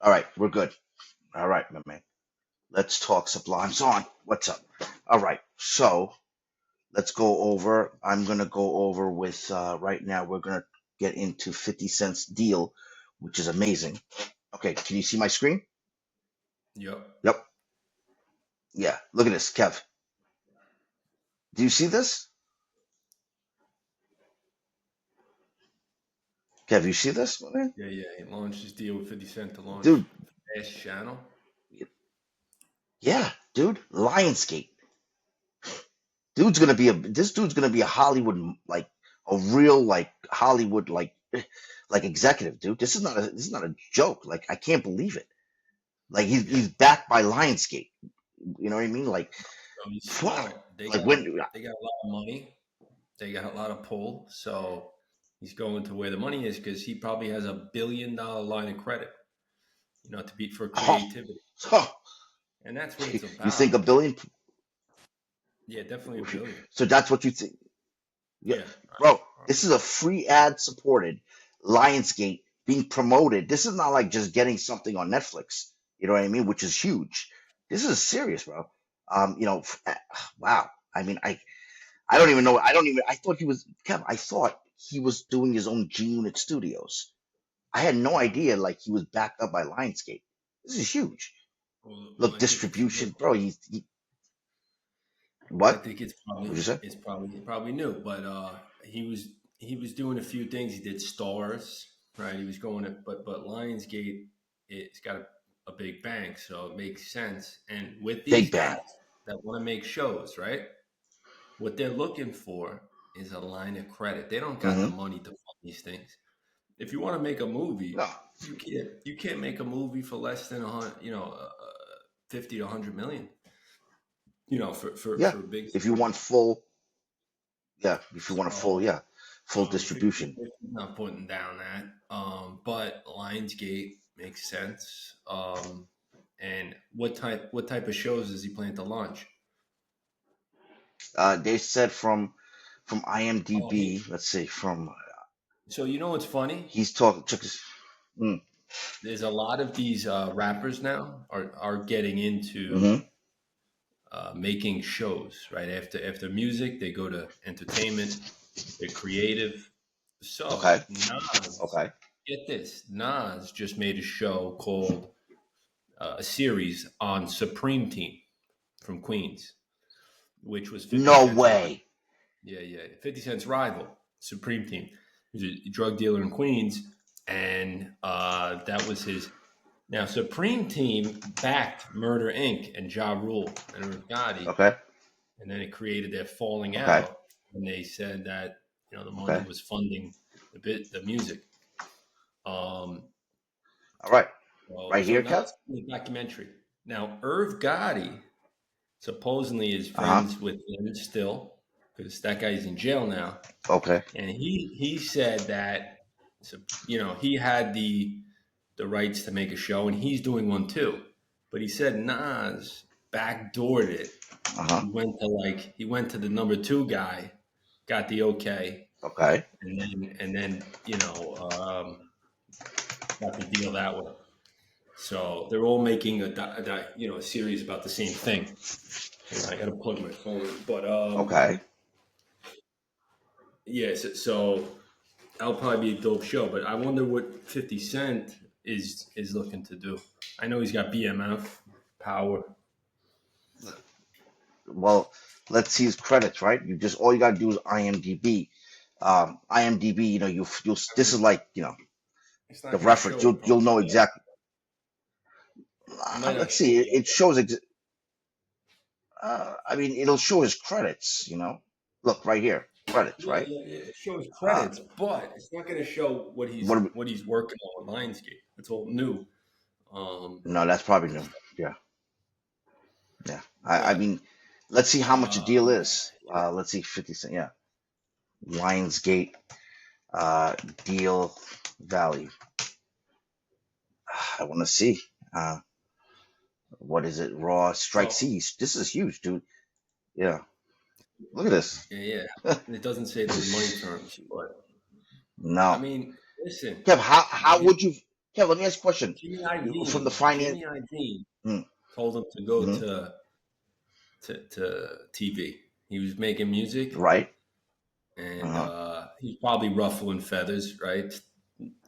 All right, we're good. All right, my man. Let's talk Sublime's on. What's up? All right, so let's go over. I'm gonna go over with right now. We're gonna get into 50 Cent's deal, which is amazing. Okay, can you see my screen? Yep. Yep. Yeah. Look at this, Kev. Do you see this? Kev, you see this, my man? Yeah, yeah. He launched his deal with 50 Cent to launch Dude, Fast Channel. yeah, dude. Lionsgate. This dude's gonna be a Hollywood like a real like Hollywood like executive, dude. This is not a joke. Like I can't believe it. Like Yeah. he's backed by Lionsgate. You know what I mean? Like, So he's fuck. smart. They Like got when they got a lot of money. They got a lot of pull. So he's going to where the money is because he probably has $1 billion line of credit, to beat for oh, creativity. oh, And that's what it's you think a about. billion? Yeah, definitely a billion. So that's what you think? Yeah, Yeah. bro. This is a free ad supported Lionsgate being promoted. This is not like just getting something on Netflix. You know what I mean? Which is huge. This is serious, bro. Wow. I mean, I don't even know. I thought he was, Kev, I thought he was doing his own G Unit Studios. I had no No. idea like he was backed up by Lionsgate. This is huge. Well, Look, I think it's new. distribution, bro. I What? think it's What'd probably you say? it's probably new, but he was doing a few things. He did stars, right? He was going to but Lionsgate, it's got a big bank, so it makes sense. And with these Big guys Bang. that want to make shows, right? What they're looking for is a line of credit. They don't got the Mm-hmm. money to fund these things. If you want to make a movie, No. you can't make a movie for less than 50 to 100 million. For for Yeah. for a big If you studio. want full, yeah. If you want a full, So yeah, full So 50, distribution. 50 not putting down that. But Lionsgate makes sense. And what type of shows does he plan to launch? They said from Oh, IMDb. Let's see. From so what's funny? he's talking. Check this. Mm, There's a lot of these rappers now are getting into mm-hmm. making shows. Right after music, they go to entertainment. They're creative. Okay. So Nas, Okay. get this, Nas just made a show called a series on Supreme Team from Queens, which was 50 No Cent's rival. way. Yeah, yeah. 50 Cent's rival, Supreme Team. He was a drug dealer in Queens, and that was his. Now, Supreme Team backed Murder Inc. and Ja Rule and Irv Gotti, Okay. and then it created their falling Okay. out, and they said that the money Okay. was funding the music. Um, All right. so, Right so here, now Kev. it's a documentary. Now, Irv Gotti supposedly is Uh huh. friends with him still because that guy's in jail now, Okay. and he said that he had the rights to make a show, and he's doing one too. But he said Nas backdoored it. Uh huh. He went to the number two guy, got the okay, Okay. and then got the deal that way. So they're all making a series about the same thing. I got to plug my phone, but Okay. yeah. So that'll probably be a dope show. But I wonder what 50 Cent is looking to do. I know he's got BMF power. Well, let's see his credits. Right. All you gotta do is IMDb. IMDb. You'll. This is like It's the not going to reference. show it You'll know probably yet. exactly. It might not Let's show see. it It yet. shows. I mean, it'll show his credits. Look right here, credits. Yeah, Right. yeah, yeah. It shows Uh, credits, but it's not going to show what what? he's what he's working on with Lionsgate. It's all new. Um, No, that's probably and new. stuff. Yeah. Yeah. I But mean, let's see how much a deal is. yeah, Let's see, 50 Cent. Yeah. Lionsgate uh, deal value. I want to see. Uh, what is it? Raw Strike well, C. This is huge, dude. Yeah. Look at this. yeah, yeah. And it doesn't say it in money terms, but I No. mean, listen, Kev, how you, would you? Yeah, let me ask you a question. Jimmy From the Iovine, finance, Jimmy Iovine mm, told him to go hmm to TV. He was making music, right? and Uh-huh. he's probably ruffling feathers, right?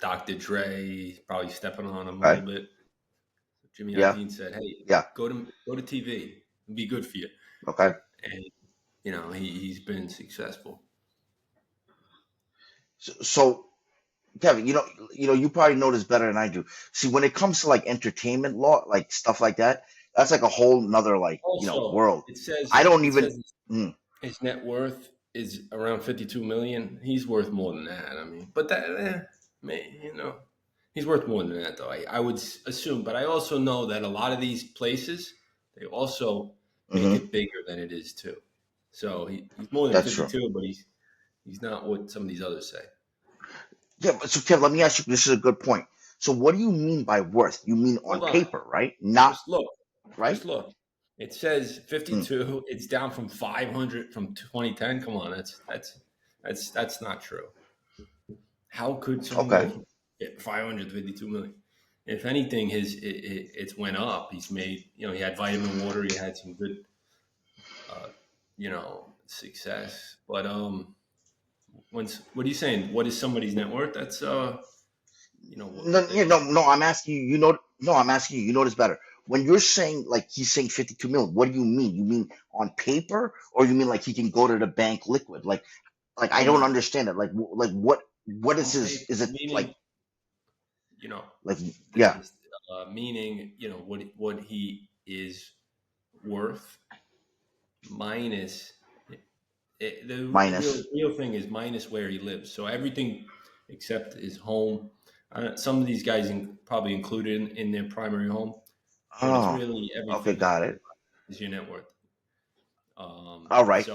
Dr. Dre probably stepping on him a Okay. little bit. Jimmy Yeah. Iovine said, "Hey, Yeah. go to TV. It'll be good for you." Okay. And he's been successful. So Kevin, you probably know this better than I do. See, when it comes to like entertainment law, like stuff like that, that's like a whole nother like Also, world. I don't it even. says Mm, his net worth is around 52 million. He's worth more than that. I mean, but he's worth more than that though. I would assume, but I also know that a lot of these places they also make hmm it bigger than it is too. So he's more than That's true. 52, but he's not what some of these others say. Yeah, but so Kevin, let me ask you. This is a good point. So, what do you mean by worth? You mean on Hold on, paper, right? Not just look, right. just look. It says Mm, 52. It's down from 500 from 2010. Come on, that's not true. How could someone okay. go from 552 million? If anything, it's went up. He's made, he had vitamin water. He had some good, success. But what are you saying? What is somebody's net worth? That's No, what they. no. I'm asking you. No, I'm asking you. You know this better. When you're saying like he's saying 52 million, what do you mean? You mean on paper, or you mean like he can go to the bank liquid? Like I Oh don't no, understand it. Like what is on his? paper, Is it meaning you know, like this yeah is, meaning what he is worth minus the minus? real thing is minus where he lives. So everything except his home. Some of these guys probably included in their primary home, but it's Oh, really okay, everything got it. is your net worth. All right.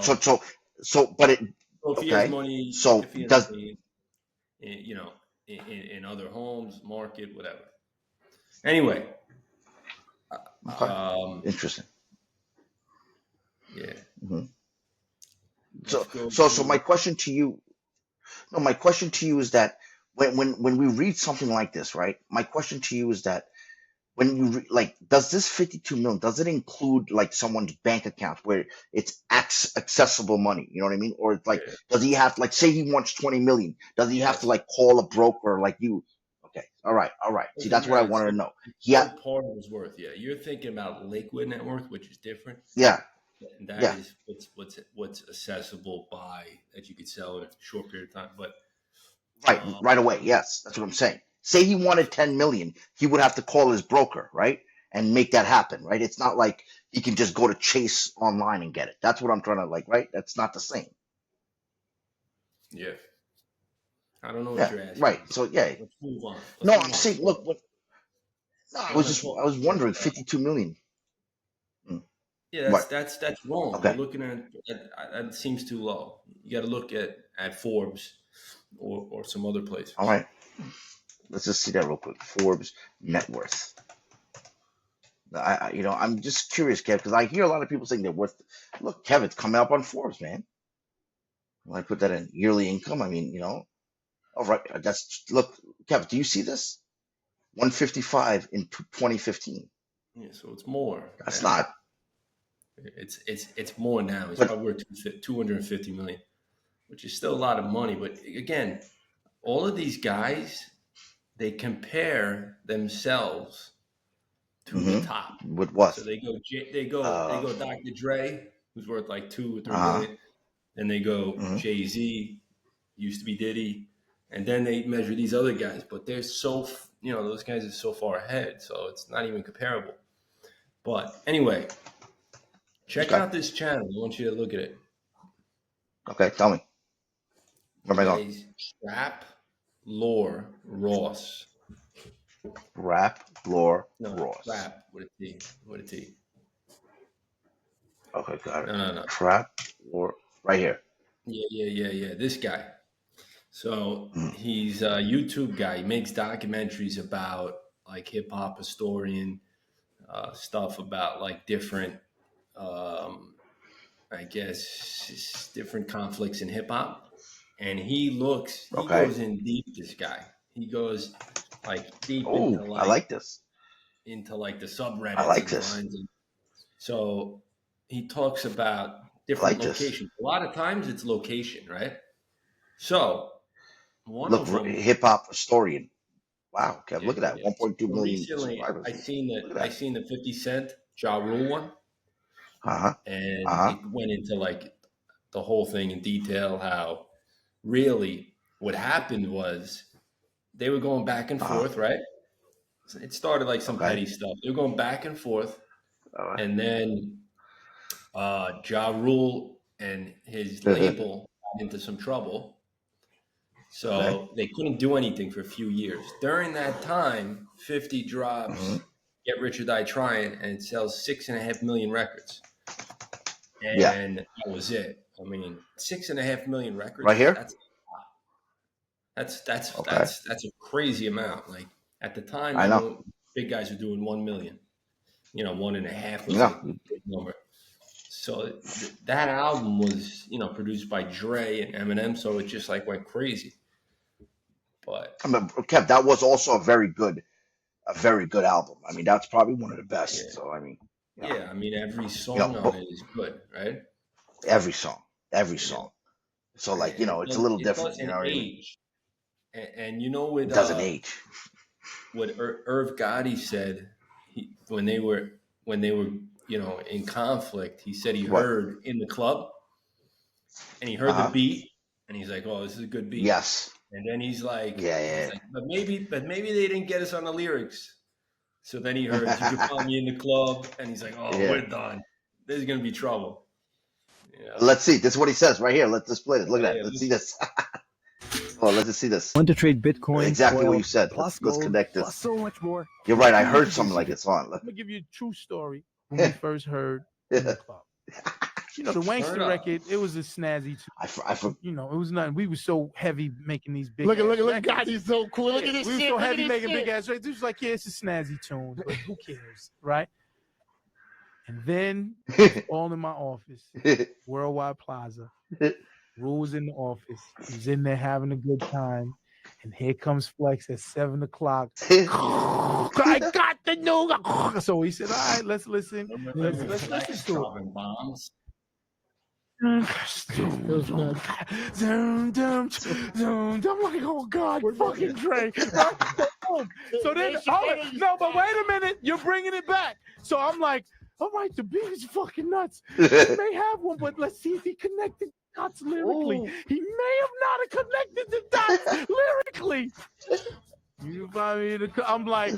So, But it so if he has okay. money, So if he has does money, in other homes, market, whatever. Anyway, okay. um, Interesting. yeah, hmm let's So go so my to. question to you, no, my question to you is that when we read something like this, right? My question to you is that when like, does this 52 million, does it include like someone's bank account where it's accessible money? You know what I mean? Or like, Yeah, does he have like, say he wants 20 million, does he have to yes. like call a broker like you? Okay. All right. See, Doesn't that's what I matter. wanted to know. It's Yeah. still part of his worth. Yeah, you're thinking about liquid net worth, which is different, Yeah. and that Yeah. is what's accessible by that you could sell in a short period of time. But Right. Right away. um, Yes. That's what I'm saying. Say he wanted 10 million, he would have to call his broker, right? And make that happen, right? It's not like he can just go to Chase online and get it. That's what I'm trying to like, right? That's not the same. yeah, I don't know what Yeah. you're asking. Right. So yeah. Let's move on. No, Let's move I'm on. saying, look, no, You want to I talk? was wondering, 52 million. Mm, Yeah, what? that's wrong. You're Okay. looking that seems too low. You got to look at Forbes or some other All places. right. Let's just see that real quick. Forbes net worth. I'm just curious, Kev, because I hear a lot of people saying they're worth. Look, Kev, it's coming up on Forbes, man. When I put that in yearly income, I mean, all right. That's look, Kev. Do you see this? 155 in 2015. Yeah, so it's more That's now. not. It's more now. It's But probably worth 250 million, which is still a lot of money. But again, all of these guys they compare themselves to the top. with what? So they go Dr. Dre, who's worth like 2 or 3 Uh billion. Then they go huh. Jay-Z, used to be Diddy, and then they measure these other guys. But they're those guys are so far ahead, so it's not even comparable. But anyway, check Okay. out this channel. I want you to look at it. Okay. Tell me. Where am I going? Today's Trap Lore Ross. Rap Lore No, Ross. Trap with a T. With a T. Okay, got it. No, no, no. Trap or right here. Yeah. This guy. So Mm, he's a YouTube guy. He makes documentaries about like hip hop historian stuff about like different, um, I guess, different conflicts in hip hop. And he okay. goes in deep. This guy. He goes like deep Oh, I like this. into like the I subreddits like and this. lines. And so he talks about I different like this. locations. A lot of times it's location, right? So one Look, of them, hip hop historian. Wow, Kev, yeah, look at yeah, that. yeah. 1.2 So million recently, subscribers. Look at I that. seen the 50 Cent Ja Rule one, Uh huh. Uh and huh. it went into like the whole thing in detail. How really what happened was they were going back and Uh huh. forth, right? It started like some Okay. petty stuff. They were going back and forth, All and then Ja Rule and his right. label got into some trouble. Okay. So they couldn't do anything for a few years. During that time, 50 Hmm. drops Get Rich or Die Trying, and it sells 6.5 million records. Yeah. And that was it. I mean, 6.5 million Right records, here. Okay. that's a crazy amount. Like at the time, I know. big guys were doing 1 million. 1.5 was Yeah. like a big number. So that album was, produced by Dre and Eminem, so it just like went crazy. But I mean, Kev, that was also a very good album. I mean, that's probably one of the best. yeah, So I mean, you know, yeah. I mean, every song on but it is good, right? every song, every Yeah, song. So like, and it's a little it different. You doesn't know what I mean? age. And It doesn't age. what Irv Gotti said when they were in conflict, he said he What? heard in the club and he Uh heard the huh. beat and he's like, "Oh, this is a good beat." Yes. And then Yeah. Yeah. but maybe they didn't get us on the lyrics. So then he heard, "You could find me in the club," and he's like, "Oh, Yeah. we're done. There's gonna be trouble." Let's see. This is what he says right here. Let's display this. Look at that. Yeah, Let's see listen. this. Oh, let's just see this. Want to trade Bitcoin, Exactly what oil, you said. plus Let's gold, connect plus this. so much more? You're right. I I'm heard something introducing like you. this on. I'm gonna give you a true story when Yeah. we first heard in the club. The Turn Wankster up. record, it was a snazzy tune. It was nothing. We were so heavy making these big. Look at records. God, he's so cool. Look at We this were shit. so Look at heavy this making shit. big ass records. It was like, yeah, it's a snazzy tune, but who cares, right? And then all in my office, Worldwide Plaza. Rule was in the office. He was in there having a good time. And here comes Flex at 7 o'clock. I got the new. So he said, all right, let's listen. Let's listen to dropping bombs. it. I'm like, oh God, fucking Dre. So then, no, but wait a minute, you're bringing it back. So I'm like, all right, the beat is fucking nuts. He may have one, but let's see if he connected dots lyrically. Ooh. He may have not connected the dots lyrically. You find me in the. I'm like,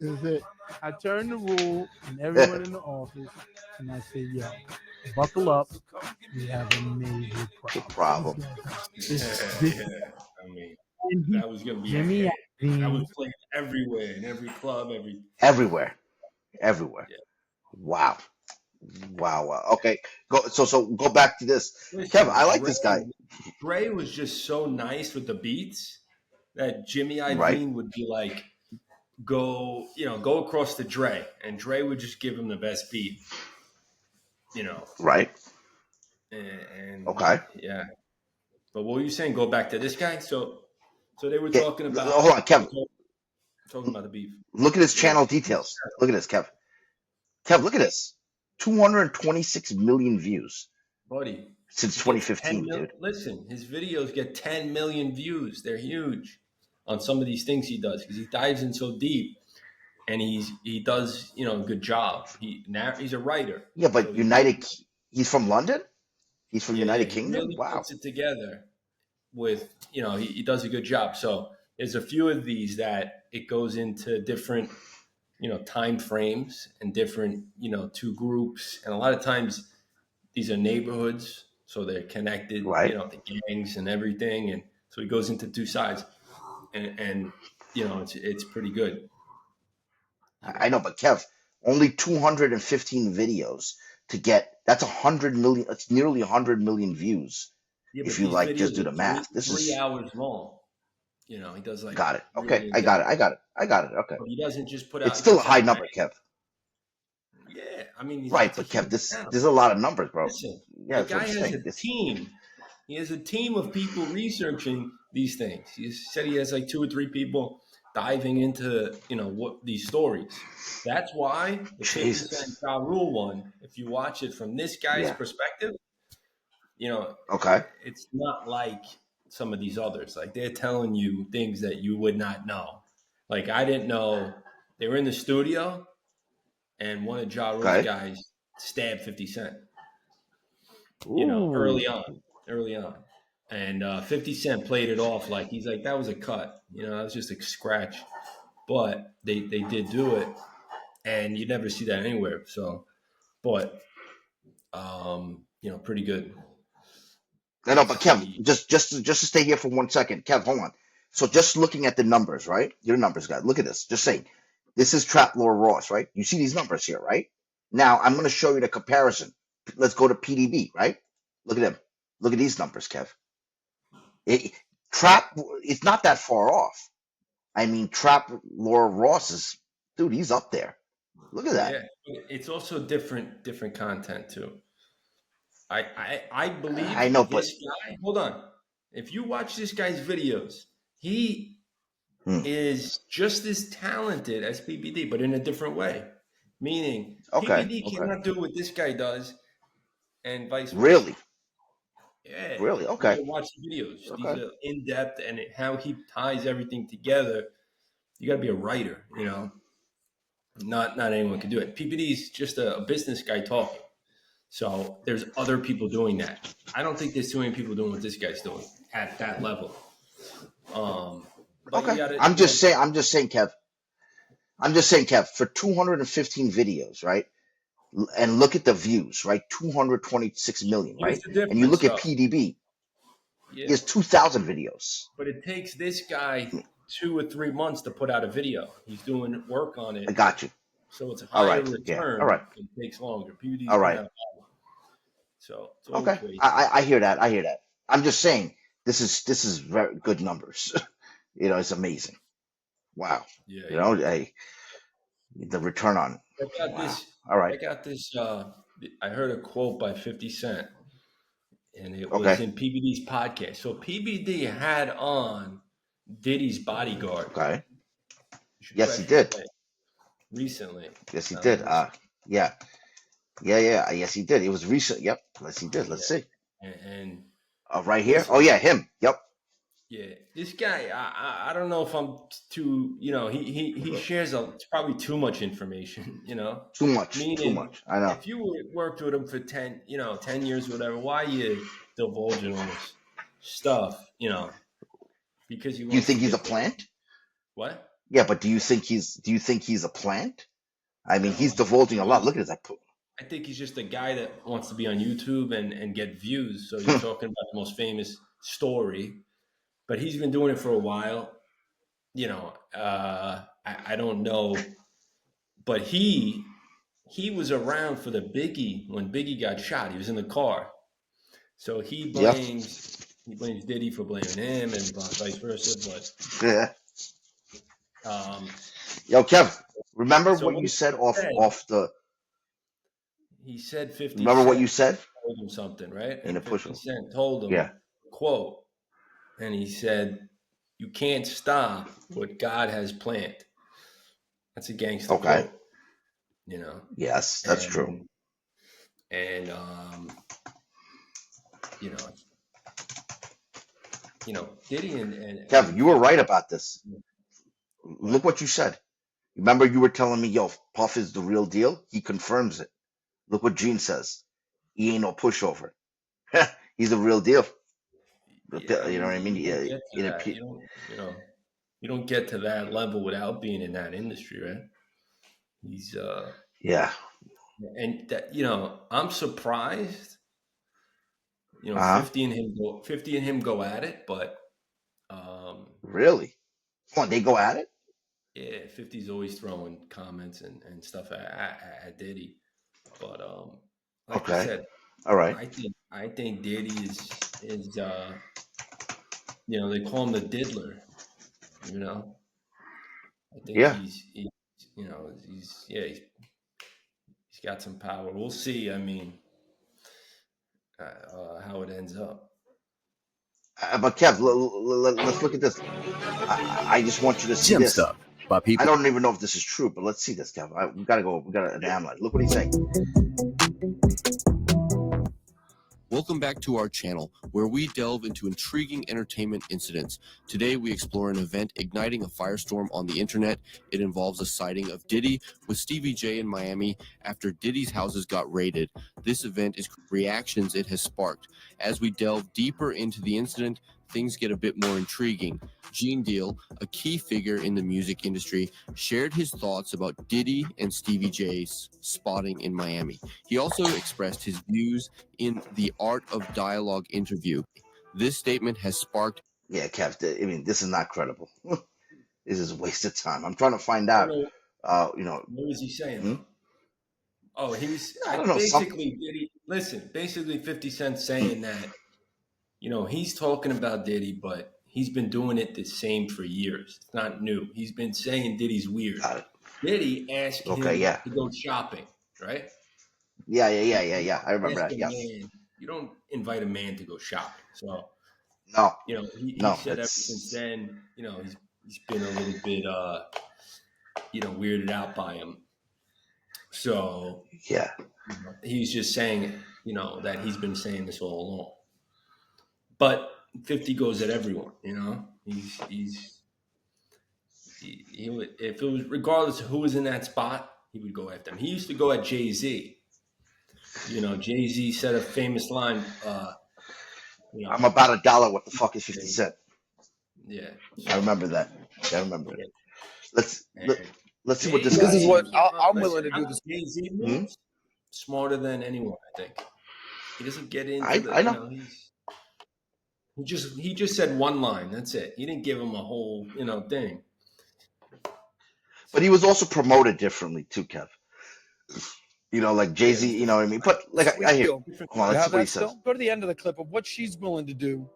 This is it. I turned the Rule and everyone in the office, and I said, yo, buckle up. We have a major problem. I mean, that was gonna be Jimmy a hit. That was Iovine. played everywhere, in every club, Everywhere. Yeah. Wow. Okay. So go back to this. Listen, Kevin, I like this guy. Dre was just so nice with the beats that Jimmy Iovine Right. would be like, go across to Dre, and Dre would just give him the best beat. Right. And Okay. yeah. But what were you saying? Go back to this guy. So they were Yeah. talking about. Hold on, Kev. Talking about the beef. Look at his channel details. Look at this, Kev. Kev, look at this. 226 million views Buddy. since 2015, dude. Listen, his videos get 10 million views. They're huge on some of these things he does because he dives in so deep, and he does a good job. He's a writer. Yeah, but So he's from London? He's from United Kingdom? He really Wow. puts it together with he does a good job. So there's a few of these that it goes into different time frames and different two groups, and a lot of times these are neighborhoods, so they're connected, Right. The gangs and everything, and so he goes into two sides, and it's pretty good. I know, but Kev, only 215 videos to get that's 100 million. It's nearly 100 million views. Yeah, If but you these like, just videos do the are math. This three is hours long. He does like got it. really Okay, I got it. Okay, But he doesn't just put out. it's still a hits high on number, bang. Kev. Yeah, I mean, Right, it's a but Kev, huge this channel. there's a lot of numbers, bro. Listen, Yeah, the that's what guy I'm has saying. a team. He has a team of people researching these things. He said he has like 2 or 3 people diving into what these stories. That's why the 50 Cent Jesus. Ja Rule one, if you watch it from this guy's Yeah. perspective, Okay. it's not like some of these others. Like they're telling you things that you would not know. Like I didn't know they were in the studio and one of Ja Rule's Okay. guys stabbed 50 Cent. Ooh. Early on. And 50 Cent played it off like he's like, that was a cut. That was just a scratch. But they did do it. And you never see that anywhere. So, but, pretty good No, to but Kev, see. just to stay here for 1 second. Kev, hold on. So just looking at the numbers, right? Your numbers, guy. Look at this. Just saying. This is Trap Lore Ross, right? You see these numbers here, right? Now I'm going to show you the comparison. Let's go to PDB, right? Look at them. Look at these numbers, Kev. It, Trap, it's not that far off. I mean, Trap Lore Ross is, dude, he's up there. Look at that. Yeah. It's also different content too. I I believe know, but this guy, hold on. If you watch this guy's videos, he hmm, is just as talented as PBD, but in a different way. Meaning, okay, PBD okay. cannot do what this guy does, and vice versa. Really, Yeah, really, you okay, gotta watch the videos. These okay. are in depth, and how he ties everything together. You got to be a writer, Not anyone can do it. PBD is just a business guy talking. So there's other people doing that. I don't think there's too many people doing what this guy's doing at that level. But you Okay. got to, Kev. I'm just saying, Kev, for 215 videos, right? And look at the views, right? 226 million, here's right? the And you difference, look at though. PDB, he Yeah, has 2,000 videos. but it takes this guy 2 or 3 months to put out a video. He's doing work on I it, got you. so it's a All higher right. Yeah. All return. right. It takes longer. PBD's All putting right. out, so it's all Okay. crazy. I hear that. I hear that. I'm just saying this is very good numbers. It's amazing. Wow. Yeah, You yeah. know, the return on. Check out Wow. this. All right. Check out this. I heard a quote by 50 Cent, and it was Okay. in PBD's podcast. So PBD had on Diddy's bodyguard. Okay. You should Yes, he press did. replay recently. Yes, he did. Yeah. Yeah. Yes, he did. It was recent. Yep. Yes, he did. Let's Yeah, see. and Right here. listen, Oh yeah, him. Yep. yeah, this guy. I don't know if I'm too. He shares it's probably too much information. Too much. Too Meaning, much. I know. if you worked with him for 10 years or whatever, why you divulging all this stuff? Because he Do you wants to think he's a get there. plant? What? Yeah, but do you think he's a plant? I mean, No, he's divulging a lot. he, Look at that. I think he's just a guy that wants to be on YouTube and get views. So you're talking about the most famous story, but he's been doing it for a while. I don't know, but he was around for the Biggie when Biggie got shot. He was in the car, so he Yep. blames Diddy for blaming him and vice versa. But Yeah. um, Yo, Kev, remember so what what you he said said, off the. he said 50 Remember what Cent you said told him something, right? in And a push. 50 Cent told him, Yeah. quote, and he said, "You can't stop what God has planned." That's a gangster Okay. quote, Yes, that's true. and you know, Diddy and Kev, you were 50. right about this. Look What? what you said. Remember, you were telling me, yo, Puff is the real deal. He confirms it. Look what Gene says. He ain't no pushover. He's the real deal. Yeah, I You know mean, what I mean? you Yeah. don't get to that. You don't get to that level without being in that industry, right? He's Yeah. and that I'm surprised. Uh huh. 50 and him go at it, but Really? Come on, they go at it. yeah, 50's always throwing comments and stuff at Diddy. But like I Okay. said, All right. I think Diddy is they call him the diddler. I think Yeah. he's got some power. We'll see. I mean, how it ends up. But Kev, let's look at this. I just want you to see Gem this. stuff by I people. don't even know if this is true, but let's see this, Kev. We gotta go. We gotta analyze. Look what he's saying. Welcome back to our channel, where we delve into intriguing entertainment incidents. Today, we explore an event igniting a firestorm on the internet. It involves a sighting of Diddy with Stevie J in Miami after Diddy's houses got raided. This event is reactions it has sparked. As we delve deeper into the incident, things get a bit more intriguing. Gene Deal, a key figure in the music industry, shared his thoughts about Diddy and Stevie J's spotting in Miami. He also expressed his views in the Art of Dialogue interview. This statement has sparked. Yeah, Kev. I mean, this is not credible. This is a waste of time. I'm trying to find I out. don't know. What was he saying? Hmm? Oh, he was I don't know. basically Diddy. Listen, basically 50 Cent saying that, he's talking about Diddy, but he's been doing it the same for years. It's not new. He's been saying Diddy's weird. Got it. Diddy asked Okay, him yeah. to go shopping, right? Yeah. I remember Ask that. a Yes. man. You don't invite a man to go shopping. So, No. he No. said ever since then, he's been a little bit, weirded out by him. So, Yeah. he's just saying, that he's been saying this all along. But 50 goes at everyone, he would, if it was regardless of who was in that spot, he would go after him. He used to go at Jay-Z. Jay-Z said a famous line, I'm about $1. What the fuck is 50 Cent? Yeah. I remember that. I remember it. Let's see what this This guy is what I'm Listen, willing to do. This. Jay-Z moves smarter than anyone, I think. He doesn't get into I know. He just said one line. That's it. He didn't give him a whole, thing. But he was also promoted differently too, Kev. Like Jay-Z, you know what I mean? But like I hear. Hold on, let's see what he says. Go to the end of the clip of what she's willing to do.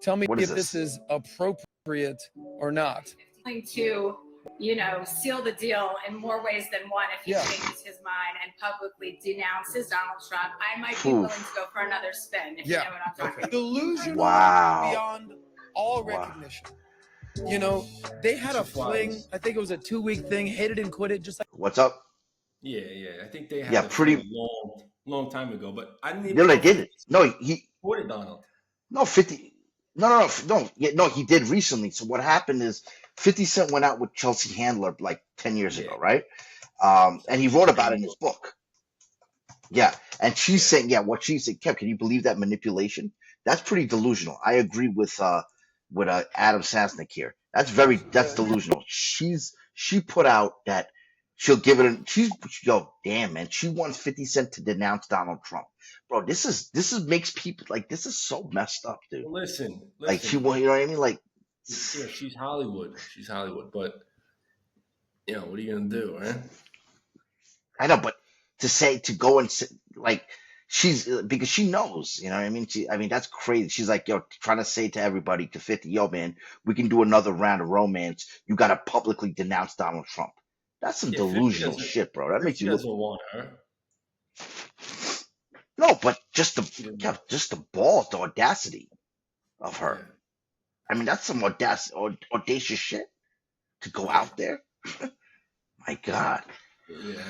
Tell me What is if this is appropriate or not. To, seal the deal in more ways than one if he changes his mind and publicly denounces Donald Trump. I might be willing to go for another spin, if you know what I'm talking about. Delusional Wow. beyond all recognition. They had a fling. I think it was a 2-week thing. Hit it and quit it. Just like What's up? Yeah. I think they had pretty long time ago, but I didn't even No, they didn't. No, he supported Donald. No, 50. No. Yeah, no, he did recently. So what happened is 50 Cent went out with Chelsea Handler like 10 years ago, right? And he wrote about it in his book. Yeah. And she's saying, what she said, Kev, can you believe that manipulation? That's pretty delusional. I agree with Adam Sasnick here. That's delusional. She put out that she'll give it damn, man. She wants 50 Cent to denounce Donald Trump. Bro, this is makes people like, this is so messed up, dude. Well, listen. Like you know what I mean? Like, yeah, she's Hollywood. But what are you gonna do, right? I know, but to go and say, like, she's because she knows, you know what I mean? That's crazy. She's like, trying to say to everybody, to 50, man, we can do another round of romance. You got to publicly denounce Donald Trump. That's some delusional shit, bro. That makes you look. Want her. No, but just the balls, the audacity of her. Yeah. I mean, that's some audacious shit to go out there. My God. Yeah.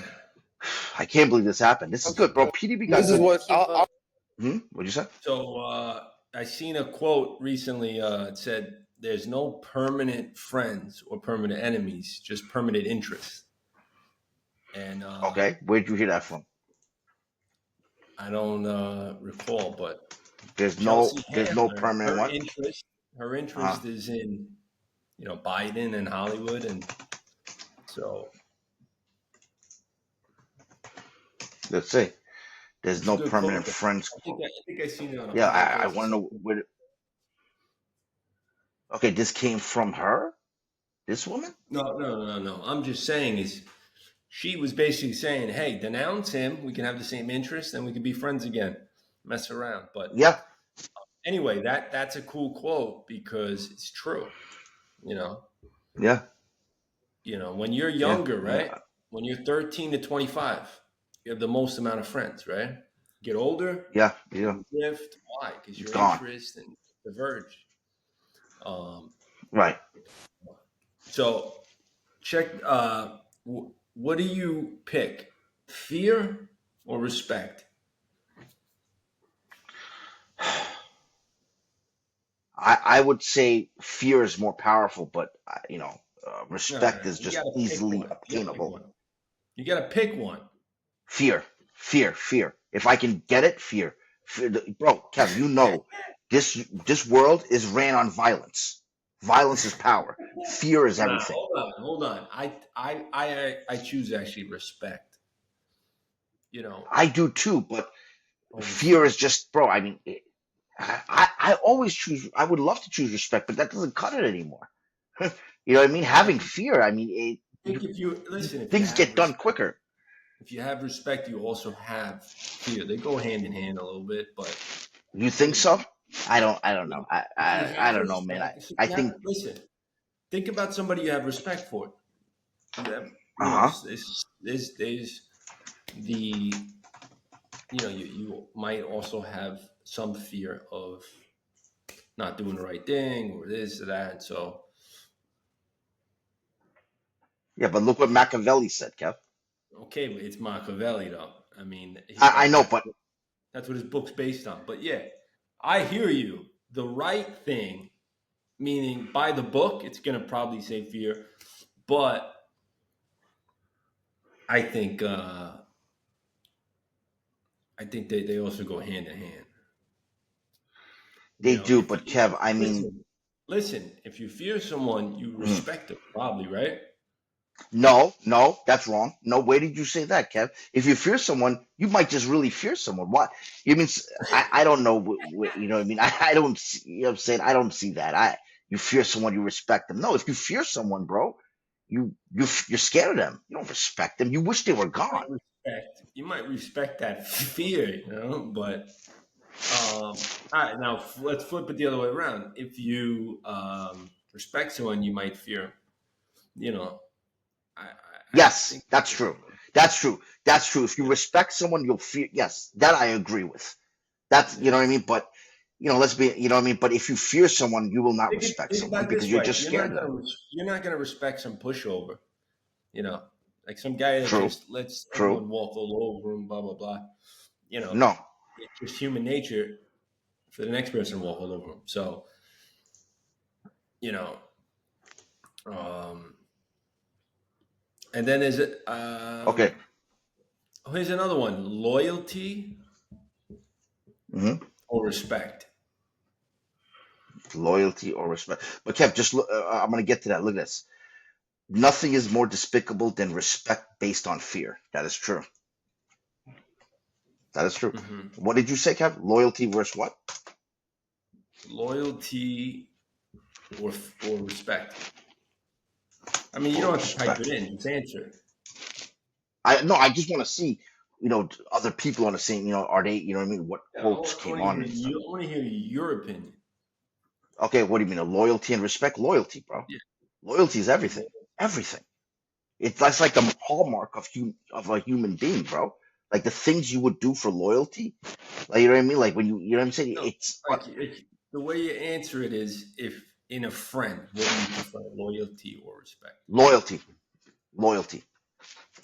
I can't believe this happened. This is good, bro. PDB got this is what What'd you say? So I seen a quote recently. It said, "There's no permanent friends or permanent enemies, just permanent interests." And okay, where'd you hear that from? I don't recall, but there's no permanent her one. Her interest is in, Biden and Hollywood, and so let's see. There's no permanent friends. I think I seen it on. I want to know where. Okay, this came from her. This woman? No. I'm just saying she was basically saying, "Hey, denounce him. We can have the same interests, and we can be friends again. Mess around." But anyway, that's a cool quote because it's true. Yeah. When you're younger, right? When you're 13 to 25, you have the most amount of friends, right? Get older, Yeah. you drift. Why? Because your gone. interest and diverge. Um, Right. so check. What do you pick? Fear or respect? I would say fear is more powerful, but No, no, respect no. is You just got to pick easily one. You got to pick obtainable. one. You got to pick one. Fear, fear. If I can get it, fear. Bro, Kev, you know, this world is ran on violence. Violence is power. Fear is Nah, everything. hold on. I choose actually respect. You know, I do too, but over fear fear. is just, bro. I mean, I always choose. I would love to choose respect, but that doesn't cut it anymore. You know what I mean? Yeah, Having fear, I mean, I think if you listen, if you things have get done respect, quicker. you also have fear. They go hand in hand a little bit, but You you think know, so? I don't know. if you I have don't know, man. respect, I think. listen, think about somebody you have respect for. You know, Uh huh. there's the you might also have some fear of not doing the right thing or this or that. So Yeah, but look what Machiavelli said, Kev. okay, but it's Machiavelli though. I mean, I know, but that's what his book's based on. But yeah, I hear you. The right thing, meaning by the book, it's gonna probably say fear, but I think uh, I think they also go hand in hand. You they know, do. But Kev, I mean, listen, if you fear someone, you mm, respect them, probably, right? no, that's wrong. No, where did you say that, Kev? If you fear someone, you might just really fear someone. What? You mean? I don't know. You know what I mean? I don't. You know what I'm saying? I don't see that. You fear someone, you respect them. No, if you fear someone, bro, you're scared of them. You don't respect them. You wish they were gone. You might respect that fear, but all right, now let's flip it the other way around. If you respect someone, you might fear. You know, I Yes, think that's true. That's true. That's true. If you respect someone, you'll fear. Yes, that I agree with. That's, you know yeah. what I mean. But let's be, you know what I mean. But if you fear someone, you will not respect Think someone about it because this you're way: just scared of them. you're not gonna respect some pushover. You know, like some guy that True. just lets True. everyone walk all over him, blah blah blah. You know, No. it's just human nature for the next person to walk all over him. So, you know, um, and then there's Okay. here's another one: loyalty hmm or respect. Loyalty or respect. But Kev, just look. I'm gonna get to that. Look at this. Nothing is more despicable than respect based on fear. That is true. That is true. Hmm. What did you say, Kev? Loyalty versus what? Loyalty or respect. I mean, you Or don't have to type it respect. in; just answer. I no. I just want to see. Other people on the same. Are they? You know what I mean? What Yeah, quotes I came want to on hear and stuff. you. I want to hear your opinion. Okay, what do you mean? A loyalty and respect? Loyalty, bro. Yeah. Loyalty is everything. Everything. That's like the hallmark of a human being, bro. Like the things you would do for loyalty. Like you know what I mean? Like when you know what I'm saying? No, It's like the way you answer it is if in a friend, what do you prefer, loyalty or respect? loyalty, loyalty,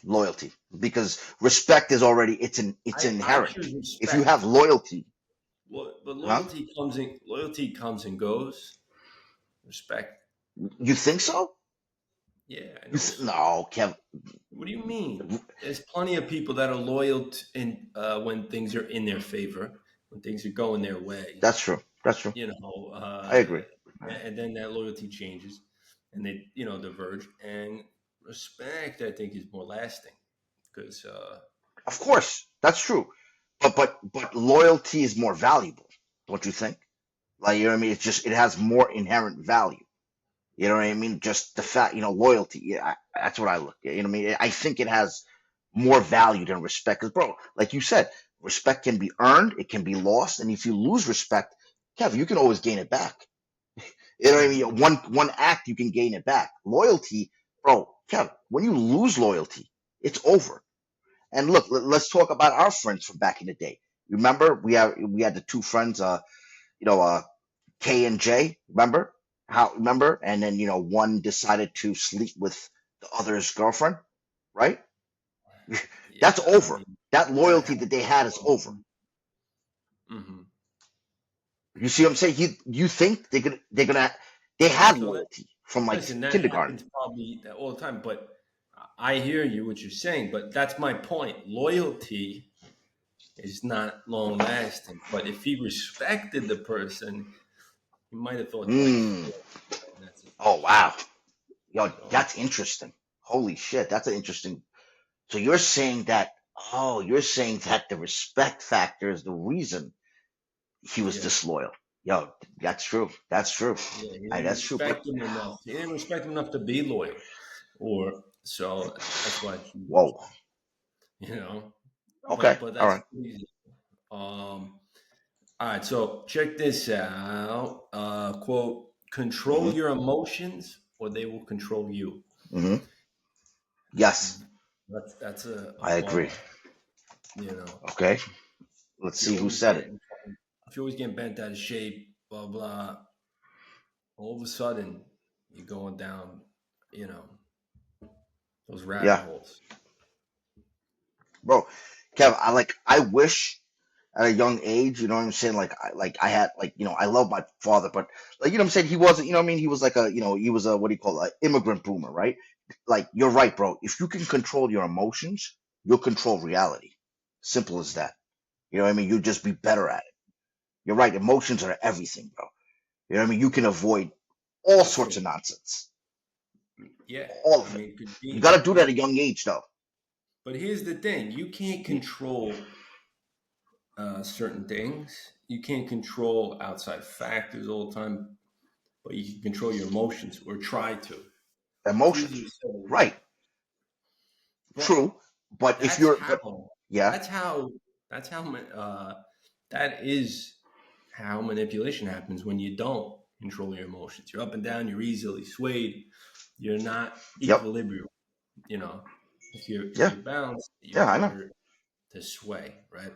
loyalty. Because respect is already it's I inherent. choose If you respect. have loyalty, Well, but huh? loyalty comes and goes. Respect, You think stays. so? Yeah, I know. No, Kev. What do you mean? There's plenty of people that are loyal when things are in their favor, when things are going their way. That's true. That's true. You know, I agree. and then that loyalty changes, and they diverge. And respect, I think, is more lasting because Of course, that's true. But loyalty is more valuable, don't you think? Like you know what I mean? It has more inherent value. You know what I mean? Just the fact, loyalty. Yeah, that's what I look at. You know what I mean? I think it has more value than respect. Because, bro, like you said, respect can be earned, it can be lost, and if you lose respect, Kevin, you can always gain it back. You know what I mhm. mean? One act, you can gain it back. Loyalty, bro, Kevin, when you lose loyalty, it's over. And look, let's talk about our friends from back in the day. Remember, we had the two friends, you know, uh, K and J. Remember? How remember? And then one decided to sleep with the other's girlfriend, right? That's Yeah, I over. mean, That that loyalty that they had is over. mm-hmm. You see what I'm saying? You think they had So that, loyalty from like listen, that kindergarten. happens probably all the time, but I hear you what you're saying, but that's my point. Loyalty is not long lasting, but if he respected the person, he might have thought twice. Mm. And that's it. Oh wow. Yo, So that's interesting. Holy shit, that's an interesting. So you're saying that the respect factor is the reason he was yeah, disloyal. Yo, that's true. That's true. yeah, he Aye, didn't that's true. But respect him enough. He didn't respect him enough to be loyal, or so that's why whoa. you know. Okay. But All that's right. easy. All right, so check this out. Quote: control Mm-hmm. your emotions, or they will control you. Mm-hmm. Yes, That's a I agree. bar. You know, Okay. Let's if you're see who always said it. getting if you're always getting bent out of shape, blah blah. All of a sudden, you're going down. You know those rabbit Yeah, holes. bro. Kev, I wish at a young age, you know what I'm saying? I had I love my father, but I'm saying he wasn't, what I mean? He was like he was a what do you call it, immigrant boomer, right? Like you're right, bro. If you can control your emotions, you'll control reality. Simple as that. You know what I mean? You'll just be better at it. You're right. Emotions are everything, bro. You know what I mean? You can avoid all sorts Listen, of nonsense. yeah, All I of it. mean, it could You be got to do that at yeah. a young age, though. But here's the thing: you can't control certain things. You can't control outside factors all the time, but you can control your emotions or try to. It's Emotions. easier said than done. Right. But True. But if that's you're, but how. yeah, That's how. That's how. That is how manipulation happens when you don't control your emotions. You're up and down. You're easily swayed. You're not yep, equilibrium. You know, if yeah, you're balanced, you're yeah, I know. harder to sway. Right.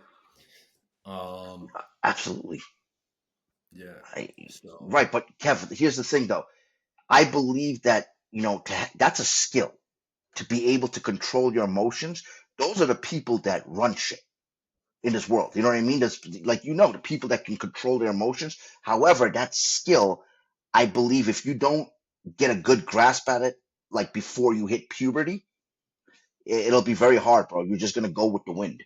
Um. Absolutely. Yeah. I, So. right. But Kev, here's the thing, though. I believe that, that's a skill to be able to control your emotions. Those are the people that run shit in this world. You know what I mean? There's the people that can control their emotions. However, that skill, I believe if you don't get a good grasp at it, like before you hit puberty, it'll be very hard, bro. You're just gonna go with the wind.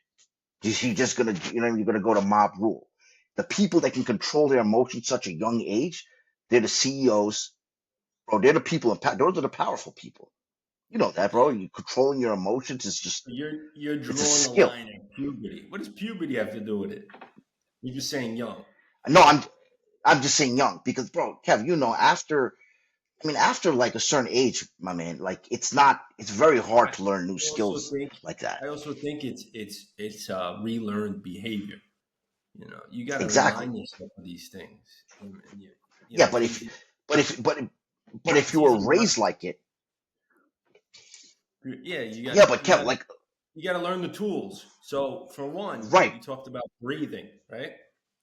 You're just gonna, you're gonna go to mob rule. The people that can control their emotions such a young age, they're the CEOs, bro. They're the people those are the powerful people. You know that, bro. Yeah. You controlling your emotions is just, You're it's a drawing the skill. line at puberty. What does puberty have to do with it? You're just saying young. No, I'm just saying young because, bro, Kev, after like a certain age, my man, like it's very hard I to learn new also skills think like that. I also think it's relearned behavior. You know, you got to Exactly. remind yourself of these things, and you Yeah, know it's easy. but if It's you were easy not. raised like it, Yeah, yeah, but Kev, like, you got to learn the tools. So for one, right, you talked about breathing, right?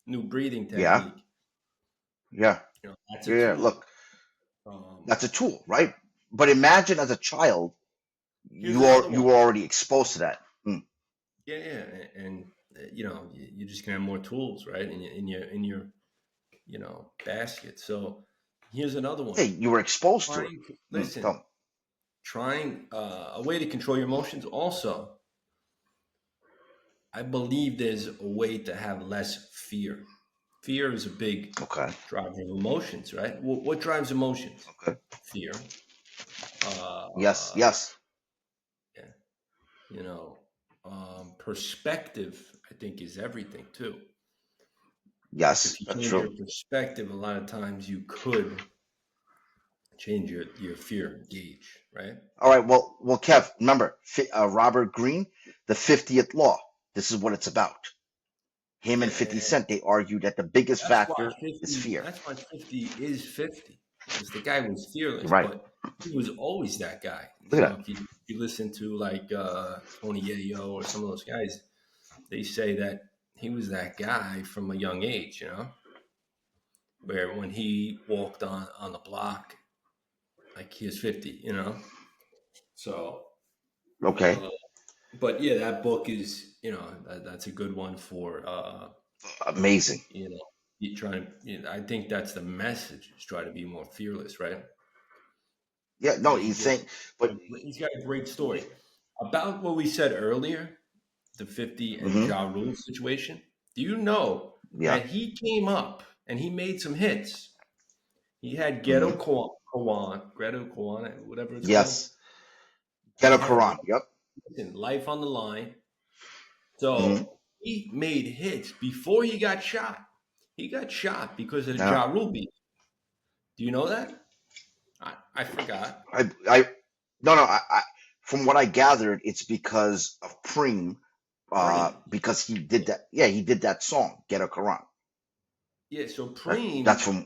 New breathing yeah, technique. yeah, You know, that's a yeah. tool. Look, Um, that's a tool, right? But imagine as a child, here's you another one. were already exposed to that. Mm. Yeah, yeah, and you know, you're just gonna have more tools, right? In your basket. So here's another one. Hey, you were exposed to it. Listen, Tell me. trying a way to control your emotions. Also, I believe there's a way to have less fear. Fear is a big Okay, driver of emotions, right? What drives emotions? okay. Fear. Yes, Uh, yes, yeah, you know, perspective. I think is everything too. If yes. you That's change true. your perspective, a lot of times you could change your fear gauge, right? All right. Well, Kev, remember Robert Greene, the 50th law. This is what it's about. Him Yeah, and 50 Cent, they argue that the biggest that's why factor is 50. fear. That's why 50 is 50 because the guy was fearless, Right. but he was always that guy. Look You at know, that. if you listen to like Tony Yayo or some of those guys, they say that he was that guy from a young age. You know, where when he walked on the block, like he was 50, So, Okay. but yeah, that book is, that's a good one for, Amazing. you trying to, I think that's the message, is try to be more fearless, right? Yeah. No, Because he's saying, but he's got a great story about what we said earlier, the 50 and hmm Ja Rule situation. Do you know yeah. that he came up and he made some hits? He had hmm Ghetto Kawan, whatever it's called. Yes. Get He a had Quran. Yep. Life on the Line. hmm So he made hits before he got shot. He got shot because of the Yeah. Ja Rule beef. Do you know that? I forgot. I no no from what I gathered, it's because of Preem, Preem. because he did that. Yeah, he did that song, Get a Quran. Yeah, so That's from.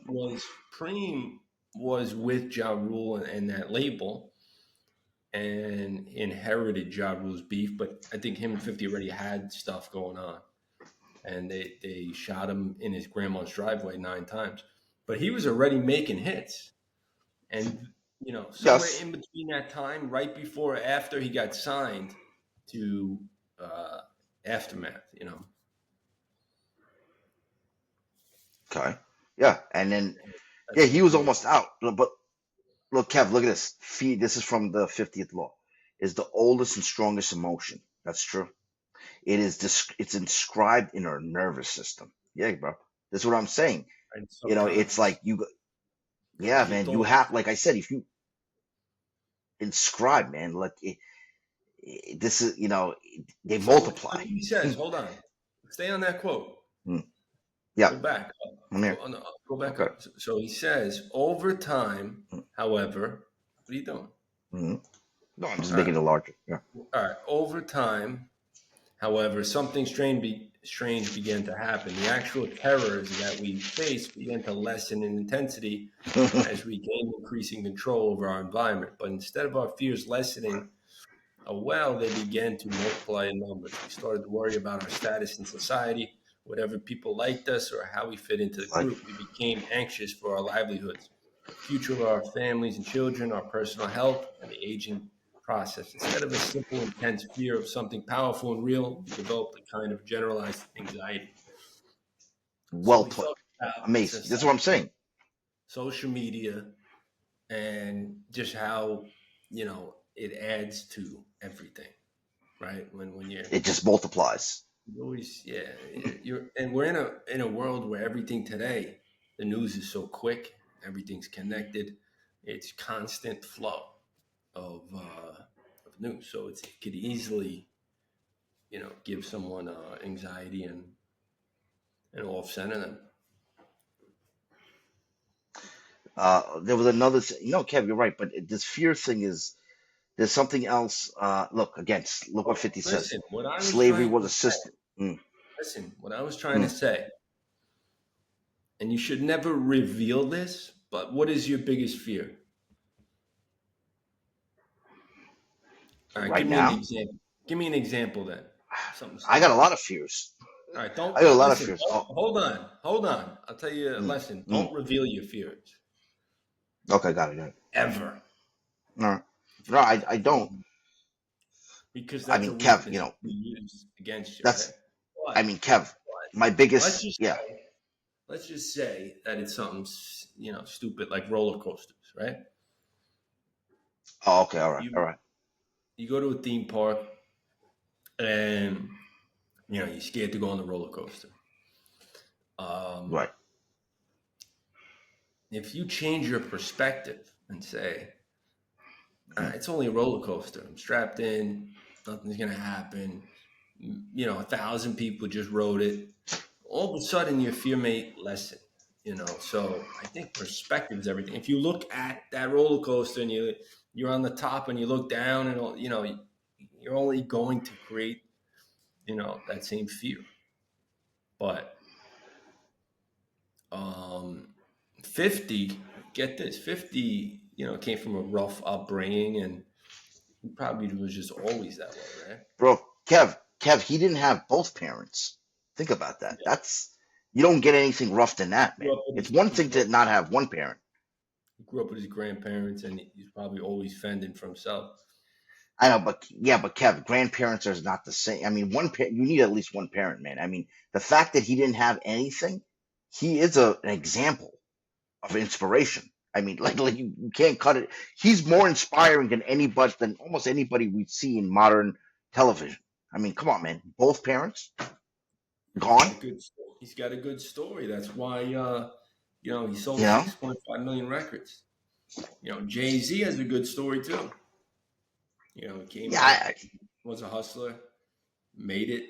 Preem was with Ja Rule and that label and inherited Ja Rule's beef, but I think him and 50 already had stuff going on. And they shot him in his grandma's driveway 9 times. But he was already making hits. And, somewhere Yes. in between that time, right before or after he got signed to Aftermath, Okay. Yeah, and then yeah, That's he the was thing. almost out. But look, Kev, look at this. This is from the 50th law. Is the oldest and strongest emotion. That's true. It's inscribed in our nervous system. Yeah, bro. That's what I'm saying. And It's subconscious. like you. Gotta Yeah, keep man. You those. have, like I said, if you inscribe, man, like this is, they So look multiply. what he says. Hold on. Stay on that quote. Hmm. Yeah, Go back up. I'm here. Go back Okay. up. So he says, over time, Hmm. however, what are you doing? Hmm. No, I'm just All right. making it larger. Yeah. All right. Over time, however, something strange began to happen. The actual terrors that we faced began to lessen in intensity as we gained increasing control over our environment. But instead of our fears lessening, they began to multiply in numbers. We started to worry about our status in society, whatever people liked us, or how we fit into the Like, group. We became anxious for our livelihoods, the future of our families and children, our personal health, and the aging process. Instead of a simple, intense fear of something powerful and real, we developed a kind of generalized anxiety. So well he put. talked about Amazing. That's what I'm society, saying. social media, and just how, it adds to everything, right? When you're It just multiplies. always, yeah, and we're in a world where everything today, the news is so quick, everything's connected, it's constant flow of news, so it could easily, give someone anxiety and off center them. There was another. No, Kev, you're right. But this fear thing is there's something else. Look again. Look what 50 says. Listen, what I was Slavery trying was to a say. system. Mm, Listen, what I was trying to mm. say, and you should never reveal this, but what is your biggest fear? All right, Right now, give me an example then. Something I got a simple. lot of fears. All right, I got a lot of listen. fears. Oh, Hold on. I'll tell you a mm, lesson. mm. Don't reveal your fears Okay, got it. Got it. ever. All right. If No, you, I don't. because I that's a mean, Kev, weakness to be used against you, right? that's. I But mean, Kev, my let's biggest. just Yeah. let's just say that it's something stupid like roller coasters, right? Oh, okay. All right. All You right. you go to a theme park and you're scared to go on the roller coaster. Um, Right. if you change your perspective and say, Mm, it's only a roller coaster. I'm strapped in. Nothing's gonna happen. 1,000 people just rode it. All of a sudden, your fear may lessen. So I think perspective is everything. If you look at that roller coaster and you're on the top and you look down and you're only going to create that same fear. But 50, get this, 50, came from a rough upbringing and he probably was just always that way, right? bro, Kev, he didn't have both parents. Think about that. You don't get anything rough than that, man. Grew up with It's his- one he thing grew to up- not have one parent. He grew up with his grandparents, and he's probably always fending for himself. I know, but Kev, grandparents are not the same. I mean, one parent, you need at least one parent, man. I mean, the fact that he didn't have anything, he is an example of inspiration. I mean, like you can't cut it. He's more inspiring than almost anybody we see in modern television. I mean, come on, man. Both parents gone. He's got a good story. That's why he sold You know? 6.5 million records. Jay-Z has a good story too. He came up, was a hustler, made it.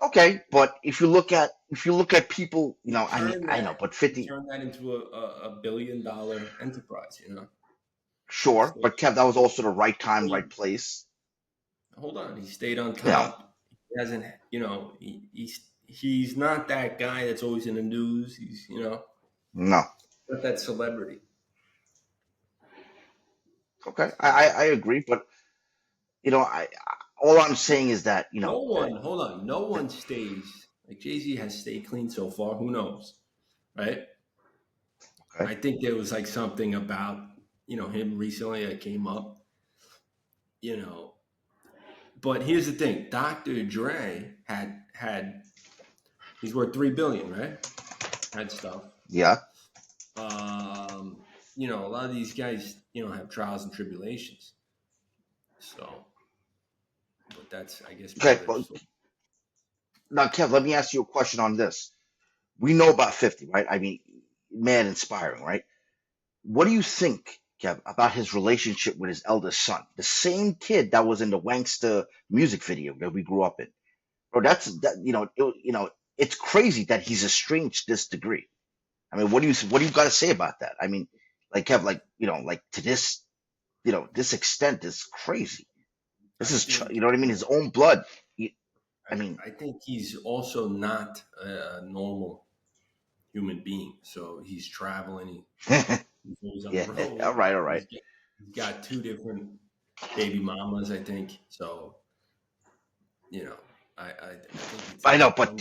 Okay, but if you look at people, I know, but 50. Turn that into a $1 billion enterprise. Sure, but Kev, that was also the right time, right place. Hold on, he stayed on top. He hasn't, he's not that guy that's always in the news. He's, no, not that celebrity. Okay, I agree, but all I'm saying is that no one stays like Jay-Z has stayed clean so far. Who knows, right? Okay. I think there was like something about him recently that came up, But here's the thing: Dr. Dre had he's worth $3 billion, right? Had stuff. Yeah. A lot of these guys, have trials and tribulations. So, but that's, I guess. Okay. Well, now, Kev, let me ask you a question on this. We know about 50, right? I mean, man, inspiring, right? What do you think, Kev, about his relationship with his eldest son, the same kid that was in the Wanksta music video that we grew up in? Bro, it's crazy that he's estranged to this degree. I mean, what do you got to say about that? I mean, like Kev, to this, this extent is crazy. This is, you know what I mean? His own blood. I think he's also not a normal human being. So he's traveling. He's always on the road. All right. He's got 2 different baby mamas, I think. So, I know, but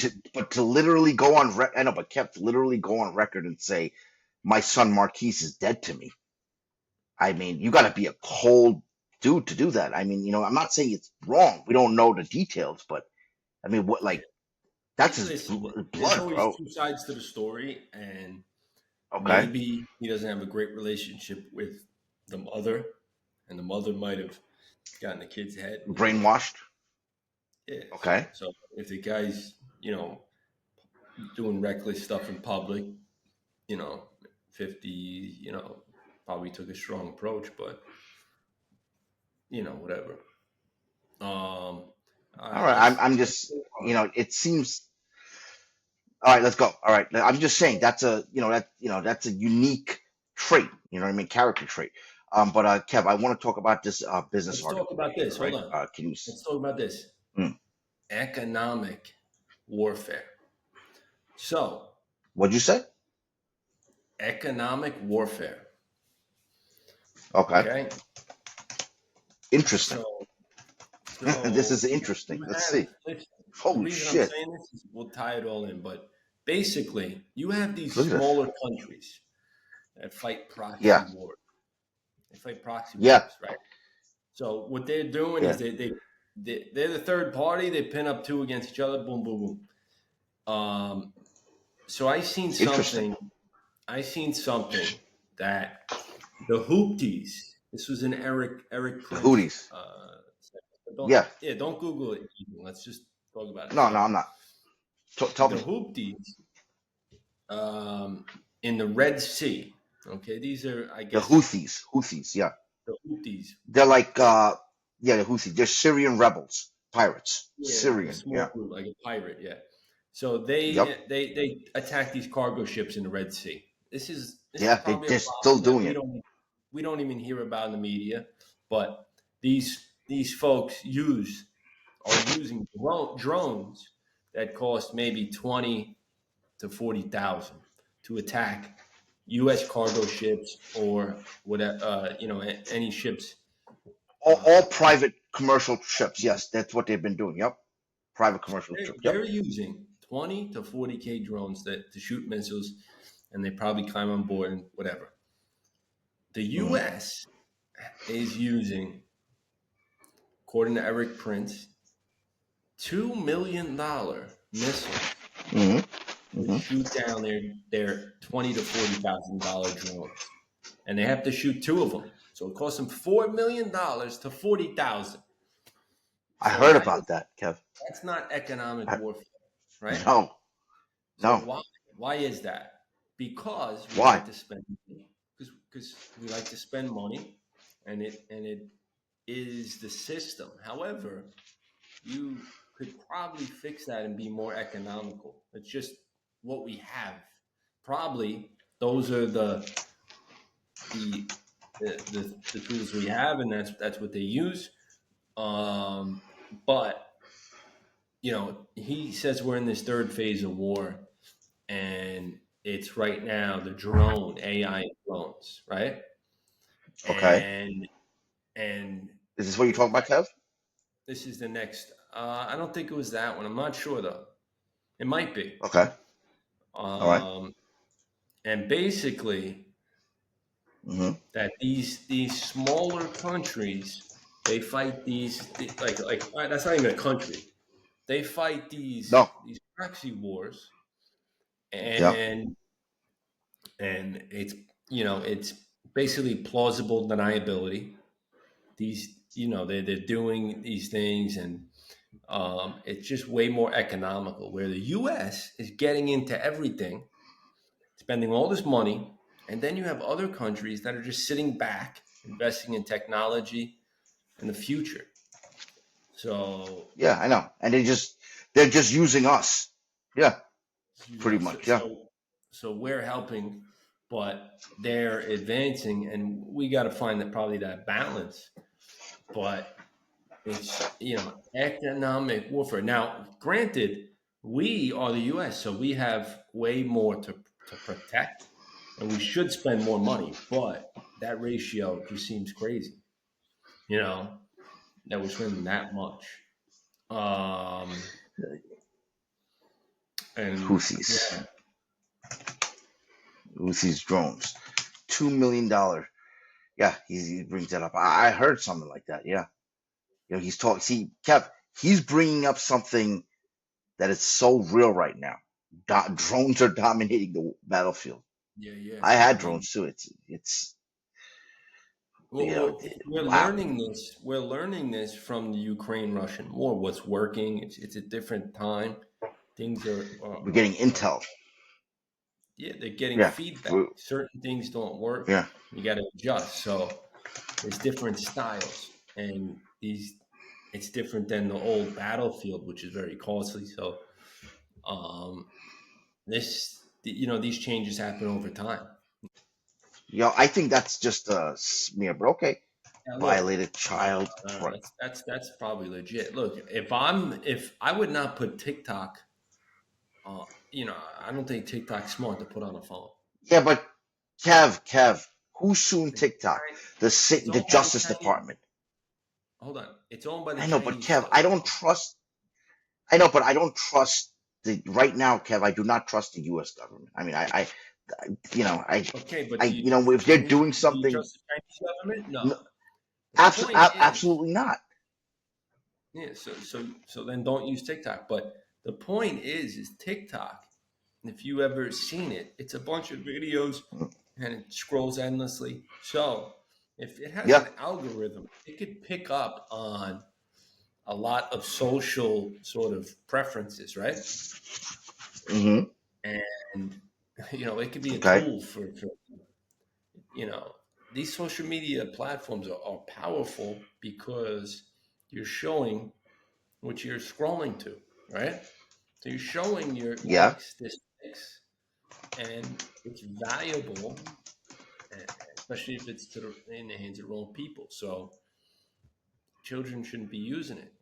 to literally go on, but Kev, to literally go on record and say, my son Marquise is dead to me. I mean, you got to be a cold dude to do that. I mean, I'm not saying it's wrong. We don't know the details, but I mean, that's his blood, there's always bro. 2 sides to the story, and okay, maybe he doesn't have a great relationship with the mother, and the mother might have gotten the kid's head brainwashed. Yeah. Okay. So if the guy's, doing reckless stuff in public, 50, probably took a strong approach, but whatever. All right. I'm just, it seems. All right, let's go. All right. I'm just saying that's a, that's a unique trait. You know what I mean? Character trait. But Kev, I want to talk about this business article. Let's talk about this. Right? Hold on. Let's talk about this. Economic warfare. So. What'd you say? Economic warfare. Okay. Interesting. So this is interesting. Let's see. Holy shit. I'm saying this is, we'll tie it all in, but basically, you have these smaller countries that fight proxy wars. They fight proxy wars, right? So what they're doing is they're the third party. They pin up 2 against each other. Boom, boom, boom. So I seen something that the Houthis. This was an Eric Prince. The Houthis. Don't Google it. Let's just talk about it. No, I'm not. Tell me. The Houthis in the Red Sea. Okay, these are, I guess, the Houthis. Yeah. The Houthis. They're like, the Houthis. They're Syrian rebels, pirates. Yeah, Syrian, group, like a pirate. Yeah. So they attack these cargo ships in the Red Sea. This is they're still doing it. We don't even hear about in the media, but these folks are using drones that cost maybe 20 to 40,000 to attack U.S. cargo ships or whatever, any ships. All private commercial ships. Yes, that's what they've been doing. Yep, private commercial ships. They're using 20 to 40K drones to shoot missiles, and they probably climb on board and whatever. The U.S. is using, according to Eric Prince, $2 million missiles to shoot down their $20,000 to $40,000 drones, and they have to shoot 2 of them. So it costs them $4 million to $40,000. I heard about that, Kev. That's not economic warfare, right? No. So why is that? Because we Why? like to spend money. Because we like to spend money, and it is the system. However, you could probably fix that and be more economical. It's just what we have. Probably those are the tools we have, and that's what they use. But he says we're in this third phase of war, and it's right now the drone AI drones, right? Okay. And Is this what you're talking about, Kev? this is the next. I don't think it was that one. I'm not sure though. It might be. Okay. All right. And basically, that these smaller countries, they fight these like that's not even a country. They fight these proxy wars, and it's it's basically plausible deniability. These they're doing these things, and it's just way more economical. Where the U.S. is getting into everything, spending all this money, and then you have other countries that are just sitting back, investing in technology and the future. So yeah, I know, and they're just using us. Yeah, pretty much. Yeah. So we're helping, but they're advancing, and we got to find that balance. But it's economic warfare. Now, granted, we are the U.S., so we have way more to protect, and we should spend more money. But that ratio just seems crazy. That we're spending that much. And Houthis drones, $2 million. Yeah, he brings that up. I heard something like that. Yeah, he's talking. See, Kev, he's bringing up something that is so real right now. Drones are dominating the battlefield. Yeah. I had drones too. It's. We're learning this. We're learning this from the Ukraine-Russian war. What's working? It's a different time. Things are. We're getting intel. Yeah, they're getting feedback. Certain things don't work. Yeah, you got to adjust. So there's different styles, and it's different than the old battlefield, which is very costly. So, these changes happen over time. I think that's just a smear, but okay. Violated child. Right. That's probably legit. Look, if I would not put TikTok, I don't think TikTok's smart to put on a phone. Yeah, but Kev, who's suing TikTok? The Justice Department. Hold on, it's owned by the. I know, but Kev, I don't trust. I know, but I don't trust right now, Kev. I do not trust the U.S. government. I mean, Okay, but if they're doing something. Do you trust the Chinese government? No. Absolutely not. Yeah, so then don't use TikTok. But the point is TikTok, if you ever seen it, it's a bunch of videos and it scrolls endlessly. So if it has an algorithm, it could pick up on a lot of social sort of preferences, right? And it could be a tool for these social media platforms are powerful because you're showing what you're scrolling to, right? So you're showing your statistics, and it's valuable, especially if it's in the hands of the wrong people. So children shouldn't be using it.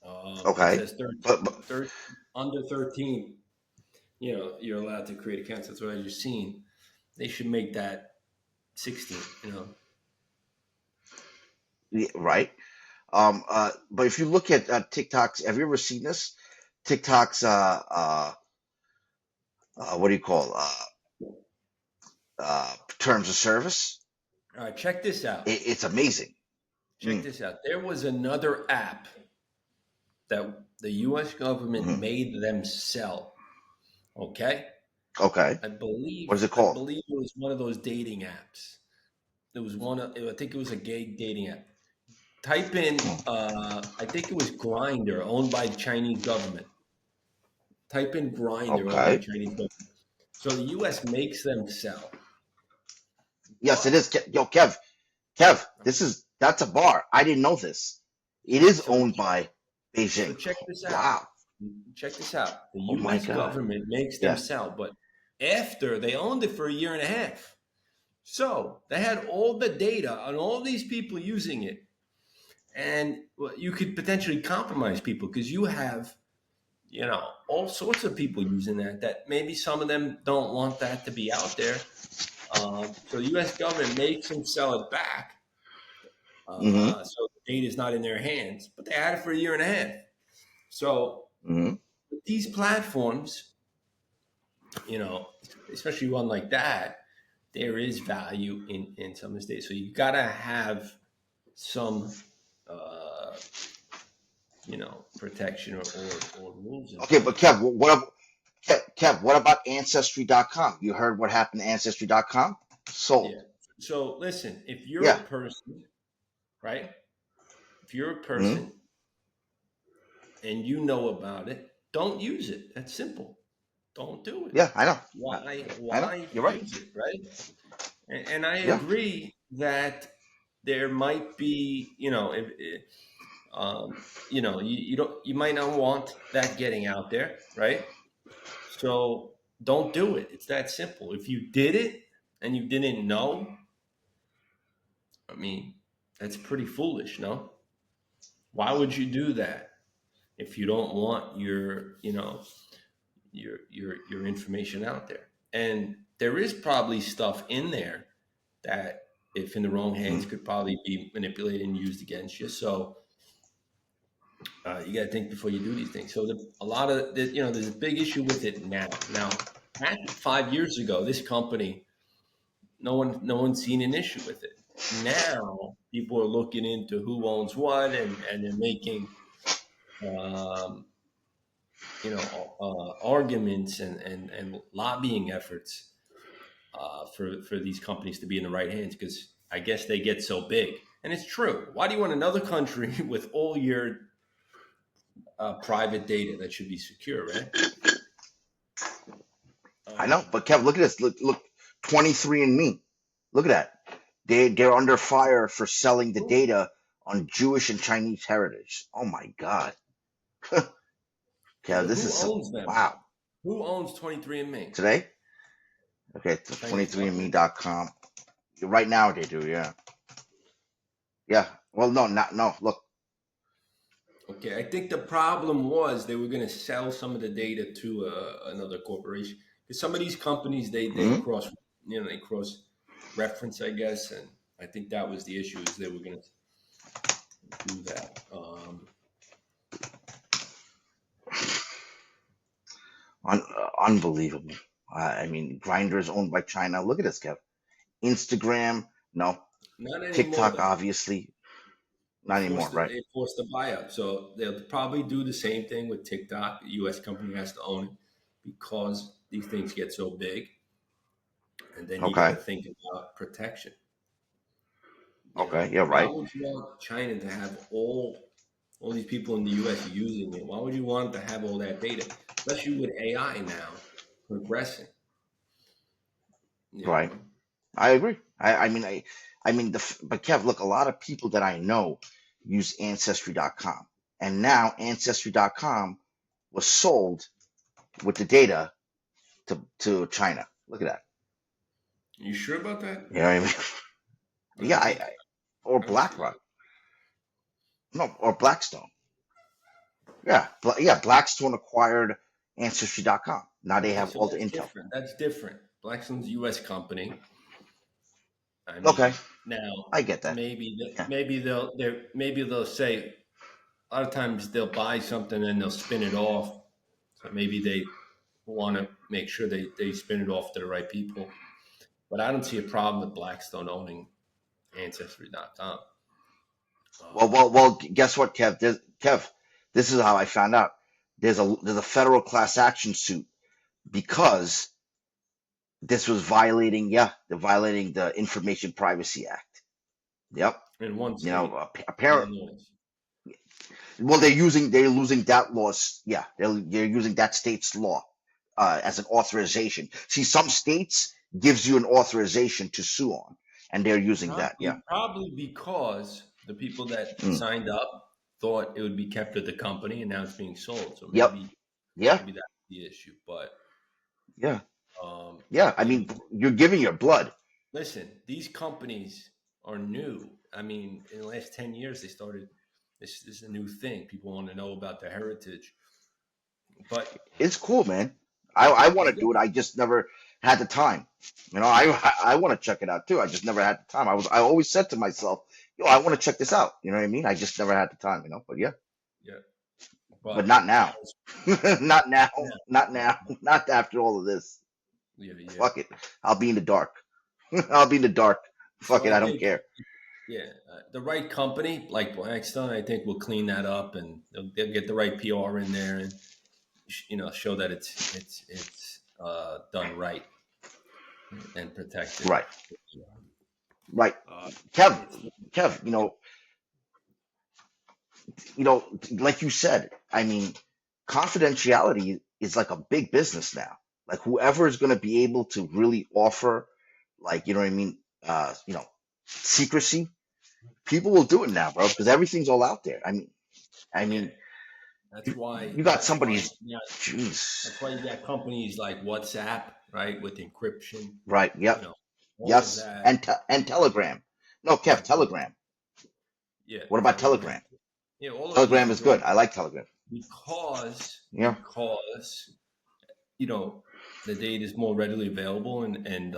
It says under 13, you're allowed to create accounts. That's what I just seen. They should make that 16, Right. But if you look at TikToks, have you ever seen this? TikTok's what do you call terms of service. All right, check this out. It's amazing. Check this out. There was another app that the U.S. government made them sell. Okay. Okay. I believe. What is it called? I believe it was one of those dating apps. It was I think it was a gay dating app. Type in. I think it was Grindr, owned by the Chinese government. Type in Grindr, owned by the Chinese government. So the U.S. makes them sell. Yes, it is. Yo, Kev, that's a bar. I didn't know this. It is owned by Beijing. So check this out. Wow. Check this out. The U.S. government makes them sell, but after they owned it for a year and a half. So they had all the data on all these people using it. And you could potentially compromise people because you have, all sorts of people using that maybe some of them don't want that to be out there. So the U.S. government makes them sell it back. So the data is not in their hands, but they had it for a year and a half. So with these platforms, especially one like that, there is value in some of this data. So you got to have some, protection or rules. Okay, but Kev, what about Ancestry.com? You heard what happened to Ancestry.com? Sold. Yeah. So listen, if you're a person, right? If you're a person and you know about it, don't use it. That's simple. Don't do it. Yeah, I know. Why You're right. use it, right? And I agree that there might be, you might not want that getting out there, right? So don't do it. It's that simple. If you did it and you didn't know, I mean, that's pretty foolish, no? Why would you do that if you don't want your information out there? And there is probably stuff in there that, if in the wrong hands, could probably be manipulated and used against you. So you got to think before you do these things. So there's a big issue with it now. Now, 5 years ago, this company, no one's seen an issue with it. Now people are looking into who owns what, and they're making arguments and lobbying efforts for these companies to be in the right hands, because I guess they get so big. And it's true. Why do you want another country with all your private data? That should be secure, right? I know, but Kev, look at this. Look, 23andMe. Look at that. They're under fire for selling the data on Jewish and Chinese heritage. Oh my God. Kev, this is owns them? Wow. Who owns 23andMe? Today? Okay, it's 23andMe.com. Right now they do, yeah. Yeah. Well, no. Look. Okay, I think the problem was they were going to sell some of the data to another corporation. Because some of these companies, they cross reference, I guess, and I think that was the issue, is they were going to do that. Unbelievable. I mean, Grindr is owned by China. Look at this, Kev. Instagram, no. Not anymore. TikTok, obviously. Not anymore, right? They forced the buyout. So they'll probably do the same thing with TikTok. The U.S. company has to own it because these things get so big. And then you got to think about protection. Okay, yeah, right. Why would you want China to have all these people in the U.S. using it? Why would you want to have all that data, especially with AI now progressing? Right. I agree. But Kev, look, a lot of people that I know use Ancestry.com, and now Ancestry.com was sold with the data to China. Look at that. You sure about that? You know what I mean? Yeah, or BlackRock. No, or Blackstone. Yeah, Blackstone acquired Ancestry.com. Now they have all the intel. Different. That's different. Blackstone's a U.S. company. I mean, okay. Now I get that. Maybe they'll say, a lot of times they'll buy something and they'll spin it off So maybe they want to make sure they spin it off to the right people. But I don't see a problem with Blackstone owning Ancestry.com. Well. Guess what, Kev? Kev, this is how I found out. There's a federal class action suit because this was violating the Information Privacy Act. Yep. In one You state, know, apparently, Illinois. well, they're using that laws. Yeah, they're using that state's law as an authorization. See, some states gives you an authorization to sue on, and they're using that. Yeah. Probably because the people that Mm. signed up thought it would be kept at the company, and now it's being sold. So Yep. maybe that's the issue. But Yeah. I mean, you're giving your blood. listen, these companies are new. I mean, in the last 10 years, they started. This is a new thing. People want to know about their heritage. But It's cool, man. I want to do it. I just never had the time. You know, I want to check it out too. I just never had the time. I always said to myself, I want to check this out. You know what I mean? I just never had the time. But yeah. But not now. Not now. Yeah. Not now. Not after all of this. Yeah. Fuck it. I'll be in the dark. I'll be in the dark. Fuck it. I don't care. Yeah, the right company like Blackstone, I think, will clean that up, and they'll get the right PR in there, and show that it's done right and protected. Right. Kev, like you said, I mean, confidentiality is like a big business now. Like whoever is going to be able to really offer, like, you know what I mean, secrecy, people will do it now, bro, because everything's all out there. I mean, that's why you got somebody's. Jeez. That's why you got companies like WhatsApp, right, with encryption. Right. Yep. Yes. And Telegram. No, Kev, Telegram. Yeah. What about Telegram? Yeah, Telegram is good. I like Telegram because the data is more readily available, and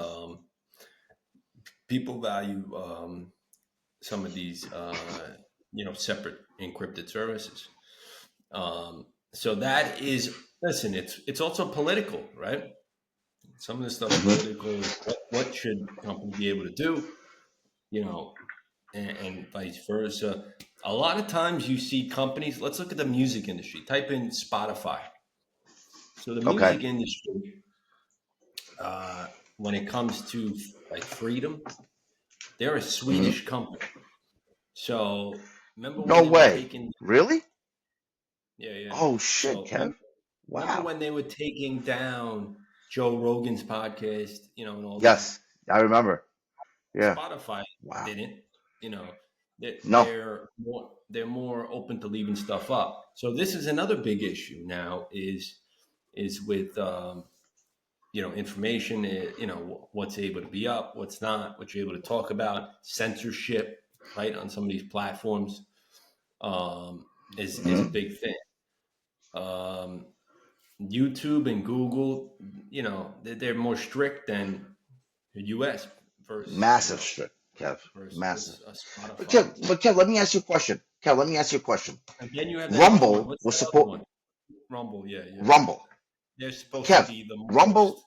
people value some of these separate encrypted services. So that is, listen, it's also political, right? Some of this stuff is political. What should companies be able to do? And vice versa. A lot of times you see companies, let's look at the music industry. Type in Spotify. So the music industry, when it comes to like freedom, they're a Swedish company. So remember no way. Really? Yeah. Oh shit, so, Kev. Wow. Remember when they were taking down Joe Rogan's podcast, and all that? Yes, I remember. Yeah. Spotify didn't, No. They're more open to leaving stuff up. So this is another big issue now is with information, what's able to be up, what's not, what you're able to talk about, censorship, right, on some of these platforms is a big thing. YouTube and Google, they're more strict than the U.S. versus massive strict, Kev. Massive. But Kev, let me ask you a question. And then you have Rumble was supposed. Rumble, yeah. Rumble. They're supposed to be the Rumble.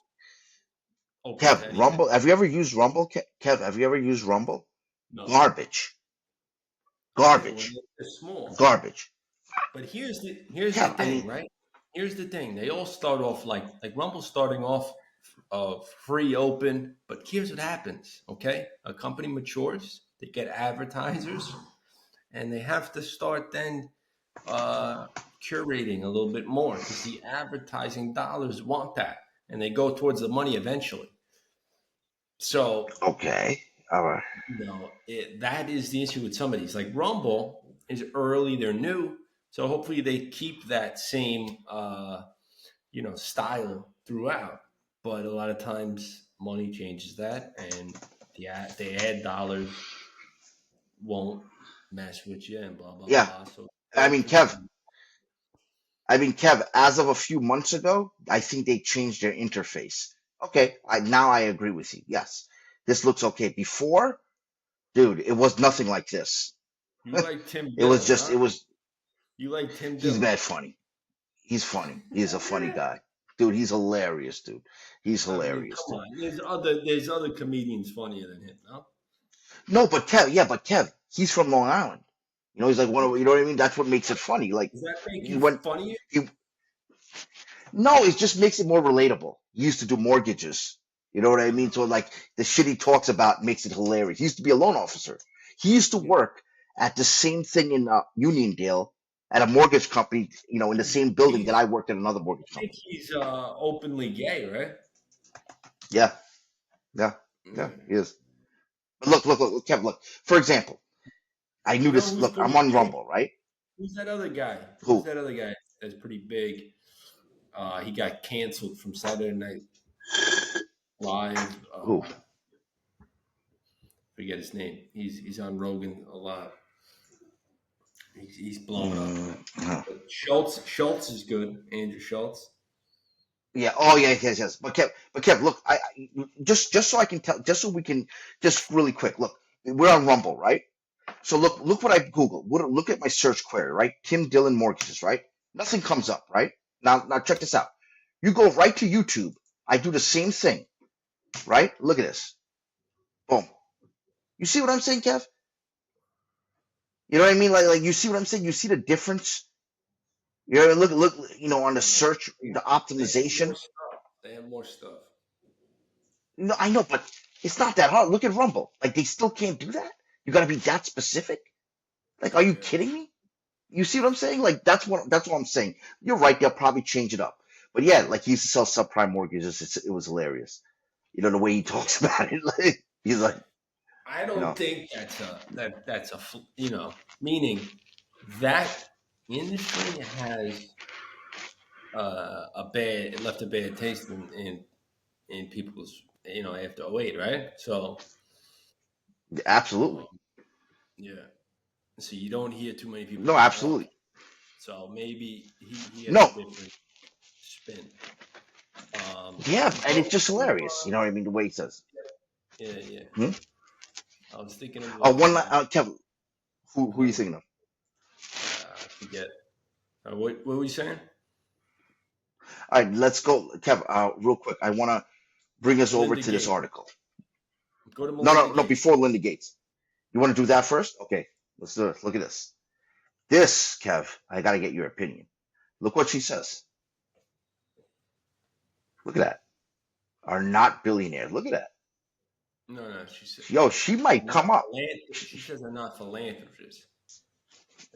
Kev, Rumble. Have you ever used Rumble? Kev, have you ever used Rumble? No. Garbage. They're small. Garbage. But here's the thing, right? Here's the thing. They all start off like Rumble's starting off free, open. But here's what happens, okay? A company matures. They get advertisers. And they have to start then curating a little bit more because the advertising dollars want that. And they go towards the money eventually. So, okay. All right. That is the issue with some of these. Like Rumble is early, they're new. So hopefully they keep that same, style throughout. But a lot of times money changes that, and the ad dollars won't mess with you and blah, blah, blah. So, I mean, Kev, as of a few months ago, I think they changed their interface. Okay, now I agree with you. Yes, this looks okay. Before, dude, it was nothing like this. You like Tim Dillon, It was just, You like Tim Dillon. He's mad funny. He's funny. He's a funny guy, dude. He's hilarious, dude. He's I mean, hilarious, come dude. on. There's other comedians funnier than him. No. No, but Kev, yeah, but Kev, he's from Long Island. He's like one of, you know what I mean? That's what makes it funny. Like Does that make he you went, funnier? he, no, it just makes it more relatable. He used to do mortgages. You know what I mean? So like the shit he talks about makes it hilarious. He used to be a loan officer. He used to Yeah. work at the same thing in Uniondale at a mortgage company, in the same building that I worked at another mortgage I think company. he's openly gay, right? Yeah, yeah, yeah, Mm. he is. But look, Kev, look. For example, I knew You know this. who's Look, pretty I'm on big? Rumble, right? Who's that other guy? Who's Who? that other guy that's pretty big? He got canceled from Saturday Night Live. Who? Forget his name. He's on Rogan a lot. He's blowing up. Huh. But Schultz is good. Andrew Schultz. Yeah. Oh, yeah. Yes. But Kev, look. Just so I can tell, just so we can, just really quick. Look, we're on Rumble, right? So look what I Googled. Look at my search query, right? Tim Dillon mortgages, right? Nothing comes up, right? Now check this out. You go right to YouTube. I do the same thing, right? Look at this. Boom. You see what I'm saying, Kev? You know what I mean? Like you see what I'm saying? You see the difference? Look, on the search, the They have more optimization. stuff. They have more stuff. No, I know, but it's not that hard. Look at Rumble. Like they still can't do that. You got to be that specific. Like, are you Yeah. kidding me? You see what I'm saying? Like that's what I'm saying. You're right. They'll probably change it up. But yeah, like he used to sell subprime mortgages. It was hilarious. The way he talks about it. Like he's like, I you don't know, think that's meaning that industry has it left a bad taste in people's after 08, right? So absolutely. yeah, so you don't hear too many people No, talk about absolutely. that. So maybe he has No. a different spin. Yeah, and it's Go just to hilarious. You know what I mean? The way he says. yeah. Hmm? I was thinking of Kevin, who are you another. thinking of? I forget. What were you saying? All right, let's go, Kev. Real quick, I want to bring us over Linda to this Gates. article. Go to No, Melinda no. Gates. Before Linda Gates, you want to do that first? Okay, let's do it. Look at this. This, Kev, I got to get your opinion. Look what she says. Look at that. Are not billionaires. Look at that. No, she said. Yo, she might come up. She says they're not philanthropists.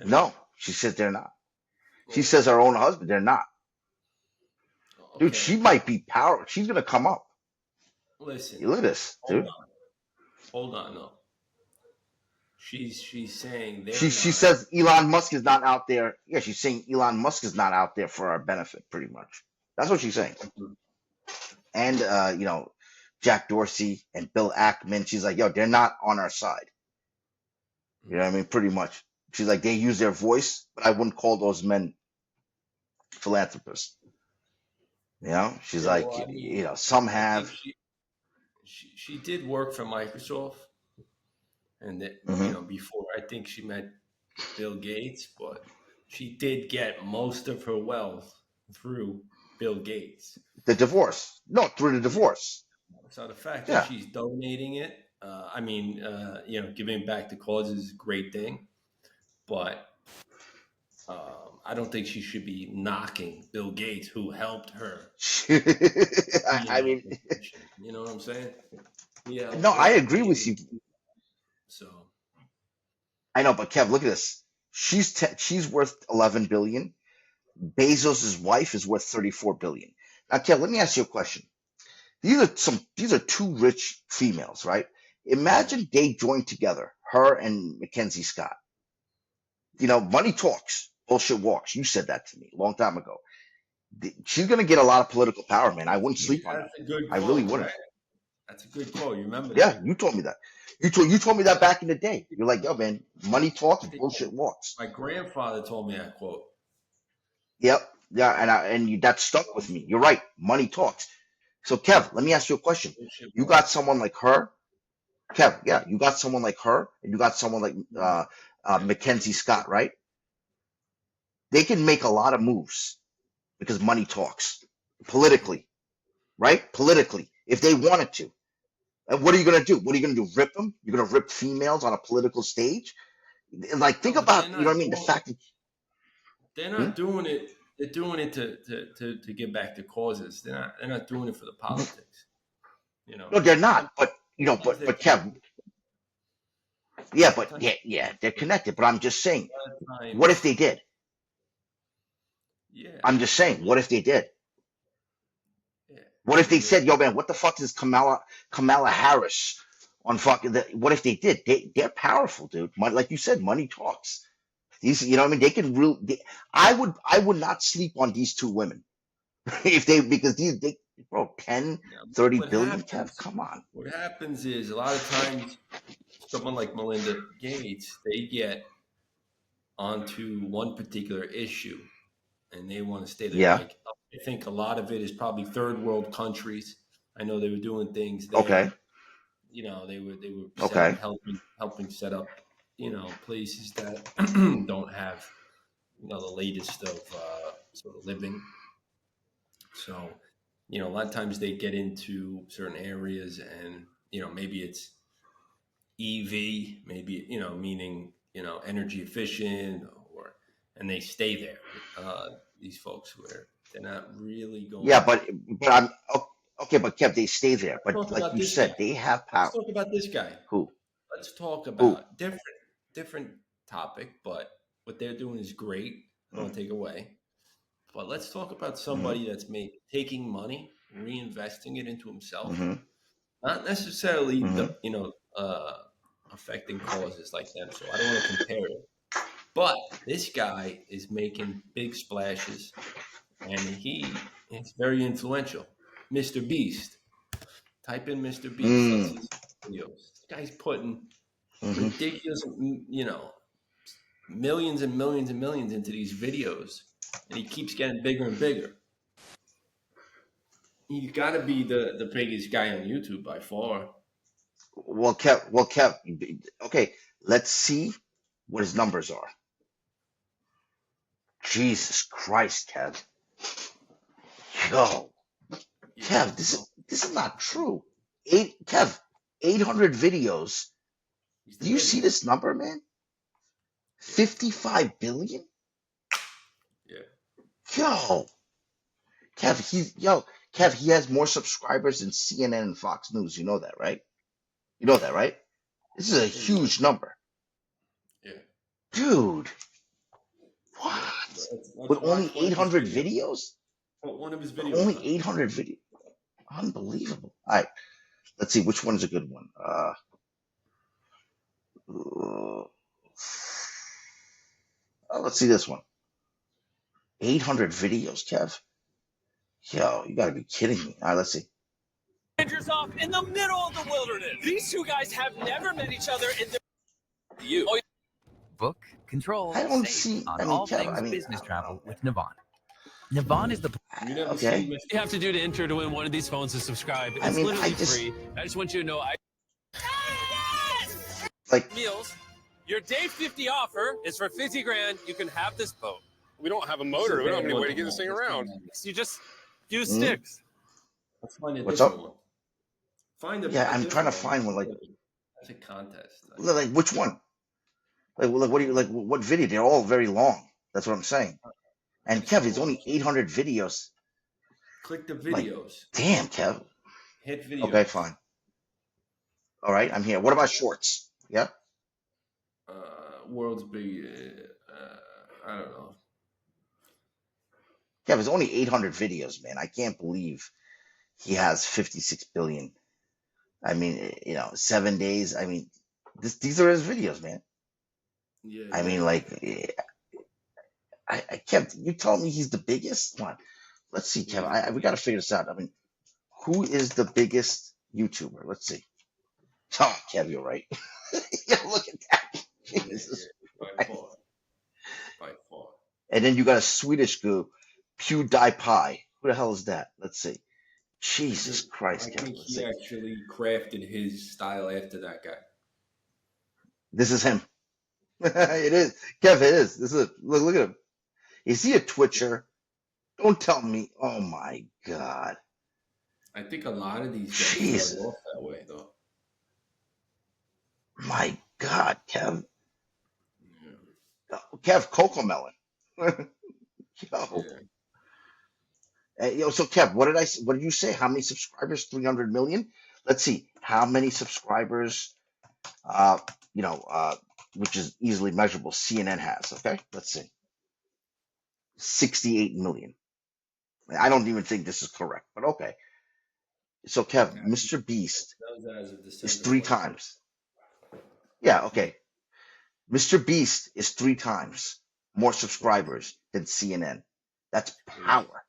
No, she says they're not. She Well, says her own husband, they're not. Dude, okay. she might be power. She's gonna come up. Listen, You look at this, dude. Hold on, no. She's saying they're She not. says Elon Musk is not out there. Yeah, she's saying Elon Musk is not out there for our benefit, pretty much. That's what she's saying. And Jack Dorsey and Bill Ackman, she's like, yo, they're not on our side. You know what I mean? Pretty much. She's like, they use their voice, but I wouldn't call those men philanthropists. She's Yeah, like, well, I mean, some I have. think she did work for Microsoft, and that Mhm. before I think she met Bill Gates, but she did get most of her wealth through Bill Gates. The divorce. No, through the divorce. So the fact Yeah. that she's donating it, giving back to causes is a great thing, but I don't think she should be knocking Bill Gates, who helped her. I mean, You know what I'm saying? Yeah. no, I agree with you. So I know, but Kev, look at this. She's worth 11 billion. Bezos' wife is worth 34 billion. Now, Kev, let me ask you a question. These are two rich females, right? Imagine they join together, her and Mackenzie Scott. Money talks, bullshit walks. You said that to me a long time ago. She's gonna get a lot of political power, man. I wouldn't sleep on that's that. a good I quote, really wouldn't. right? That's a good quote. You remember that? Yeah, you told me that. You told me that back in the day. You're like, yo, man, money talks, bullshit walks. My grandfather told me that quote. Yep. Yeah, that stuck with me. You're right. Money talks. So, Kev, let me ask you a question. You got someone like her, Kev. Yeah, you got someone like her, and you got someone like Mackenzie Scott, right? They can make a lot of moves. because money talks politically, right? Politically, if they wanted to. And what are you going to do? What are you going to do? Rip them? You're going to rip females on a political stage? Like, think No, but they're about, you know what not I mean? The doing fact that, they're not doing it. They're doing it to get back to causes. They're not doing it for the politics. You know. no, they're not. But, Sometimes they're but Kev, sometimes they're connected. But I'm just saying, a lot of what if times, they did? yeah, I'm just saying, what if they did? yeah. What I if they mean, said, yo, man, what the fuck is Kamala Harris on fucking, what if they did? They're powerful, dude. Like you said, money talks. These, you know what I mean? They can really, I would not sleep on these two women if because they, bro, 10, yeah, 30 what billion, Kev, happens? come on. What happens is a lot of times, someone like Melinda Gates, they get onto one particular issue, and they want to stay there. Yeah. Like, I think a lot of it is probably third world countries. I know they were doing things Okay. there. You know, they were Okay. helping set up, you know, places that don't have, you know, the latest of sort of living. So, you know, a lot of times they get into certain areas, and you know, maybe it's EV, maybe, you know, meaning, you know, energy efficient, and they stay there. These folks where they're not really going. Yeah, but I'm okay, but Kev, they stay there. But Talk like about you this said, guy. they have Let's power. talk about this guy. Who? Let's talk Who? about different topic, but what they're doing is great. I don't want to take away. But let's talk about somebody that's taking money, reinvesting it into himself, not necessarily the, you know, affecting causes like them. So I don't want to compare it. But this guy is making big splashes, and he is very influential. Mr. Beast. Type in Mr. Beast. Let's see some videos. This guy's putting ridiculous, you know, millions and millions and millions into these videos, and he keeps getting bigger and bigger. He's got to be the biggest guy on YouTube by far. Well, Kev, okay, let's see what his numbers are. Jesus Christ, Kev. Yo, Kev, this is not true. 800 videos. Do you see this number, man? 55 billion? Yeah. Yo, Kev, he has more subscribers than CNN and Fox News. You know that, right? You know that, right? This is a huge number. Yeah. Dude. What? With only 800 videos? One of his videos. Only 800 videos. Unbelievable. All right. Let's see which one is a good one. Let's see this one. 800 videos, Kev. Yo, you gotta be kidding me. All right, let's see. Rangers off in the middle of the wilderness. These two guys have never met each other in their book, control, I don't save see. on I mean, all Kev, things business travel with Navan. Navan is the okay. You have to do to enter to win one of these phones is subscribe. It's literally free. I just want you to know like meals. Your day 50 offer is for 50 grand. You can have this boat. We don't have a motor. We don't have any way to get this thing around. So you just use sticks. Let's find a What's different up? one. Find a Yeah, I'm trying to find one. Like, that's a contest. like which one? Like what do you like? What video? They're all very long. That's what I'm saying. And Kev, it's only 800 videos. Click the Like, videos. damn, Kev. Hit videos. Okay, fine. All right, I'm here. What about shorts? Yeah. World's big. I don't know. Kev, it's only 800 videos, man. I can't believe he has 56 billion. I mean, 7 days. I mean, these are his videos, man. Yeah. I mean, like, I kept. You told me he's the biggest. Come on, let's see, Kev. We got to figure this out. I mean, who is the biggest YouTuber? Let's see. Oh, Kev, you're right. Yeah, look at that. Jesus. By far. By far. And then you got a Swedish goo, PewDiePie. Who the hell is that? Let's see. Jesus Christ, I Kev. think Let's he see. actually crafted his style after that guy. This is him. It is. Kev, it is. This is look at him. Is he a Twitcher? Don't tell me. Oh my God. I think a lot of these guys started Jesus. off that way, though. My God, Kev. Yeah. Kev, Coco Melon. Yo. Yo, so Kev, what did you say? How many subscribers? 300 million? Let's see. How many subscribers, uh, you know, which is easily measurable, CNN has, okay? Let's see. 68 million. I don't even think this is correct, but okay. So Kev, Mr. Beast That was as of is December 3 20th. times. Yeah, okay. Mr. Beast is 3 times more subscribers than CNN. That's power.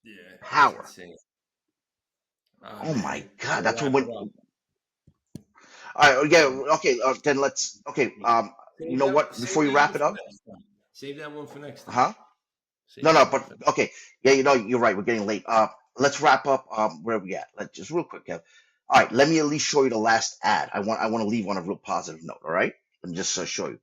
Yeah, Power. it's insane. Oh my Man, God, we'll that's wrap what it when. up. All right, yeah, okay. Then let's. Okay, you Save know that, what? save Before you that one wrap it for up, next time. Save that one for next time. huh? Save No, that no, one but for okay. Yeah, you know, you're right. We're getting late. Let's wrap up. Where are we at? Let's just real quick, Kev. All right, let me at least show you the last ad. I want to leave on a real positive note. All right, let me just show you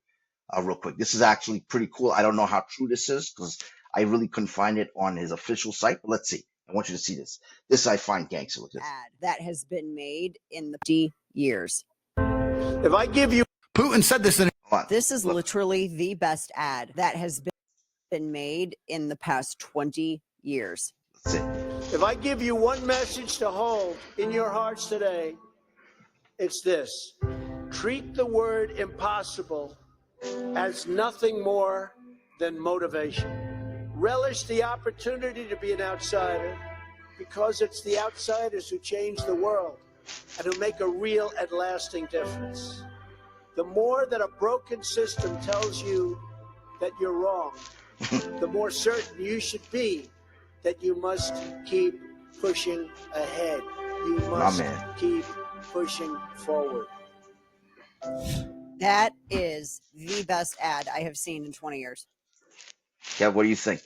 real quick. This is actually pretty cool. I don't know how true this is because I really couldn't find it on his official site. But let's see. I want you to see this. This I find gangster. Look at this. Ad that has been made in the 50 years. If I give you Putin said this in Hold on. This is Look. literally the best ad that has been made in the past 20 years. Let's see. if I give you one message to hold in your hearts today, it's this. Treat the word impossible as nothing more than motivation. Relish the opportunity to be an outsider because it's the outsiders who change the world and who make a real and lasting difference. The more that a broken system tells you that you're wrong, the more certain you should be that you must keep pushing ahead. You must keep pushing forward. That is the best ad I have seen in 20 years. Yeah, what do you think?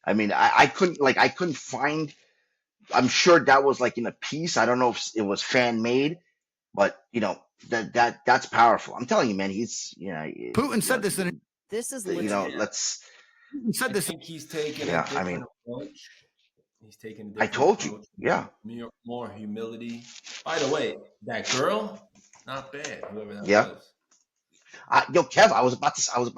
I mean, I couldn't find. I'm sure that was like in a piece. I don't know if it was fan made, but you know that's powerful. I'm telling you, man. He's Putin said this in This is you know let's. Putin said I this. think he's taking Yeah, a different I mean, approach. He's taking a I different told you. approach. Yeah. More humility. By the way, that girl, not bad. Whoever that Yeah. was. Yo, Kev, I was about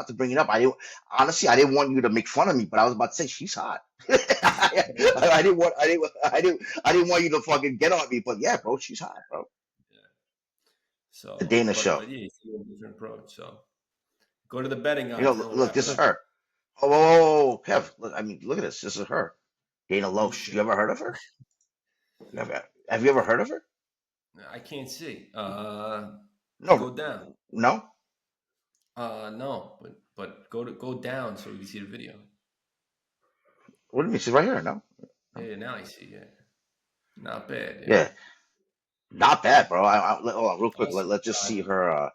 to bring it up. I didn't want you to make fun of me, but I was about to say she's hot. I didn't want you to fucking get on me, but yeah, bro, she's hot, bro. Yeah. So The Dana show. But yeah, he's taking a different approach. So go to the betting odds. You know, and we'll look, wrap this it is up. her. Oh, whoa, Kev, look, I mean, look at this. This is her. Dana Loesch. You ever heard of her? Have you ever heard of her? I can't see. No. Go down. No? No, but go down so we can see the video. What do you mean? She's right here, no? Yeah, now I see it. Not bad. Yeah. Not bad, bro. Hold on, real quick. Awesome. Let's just see her.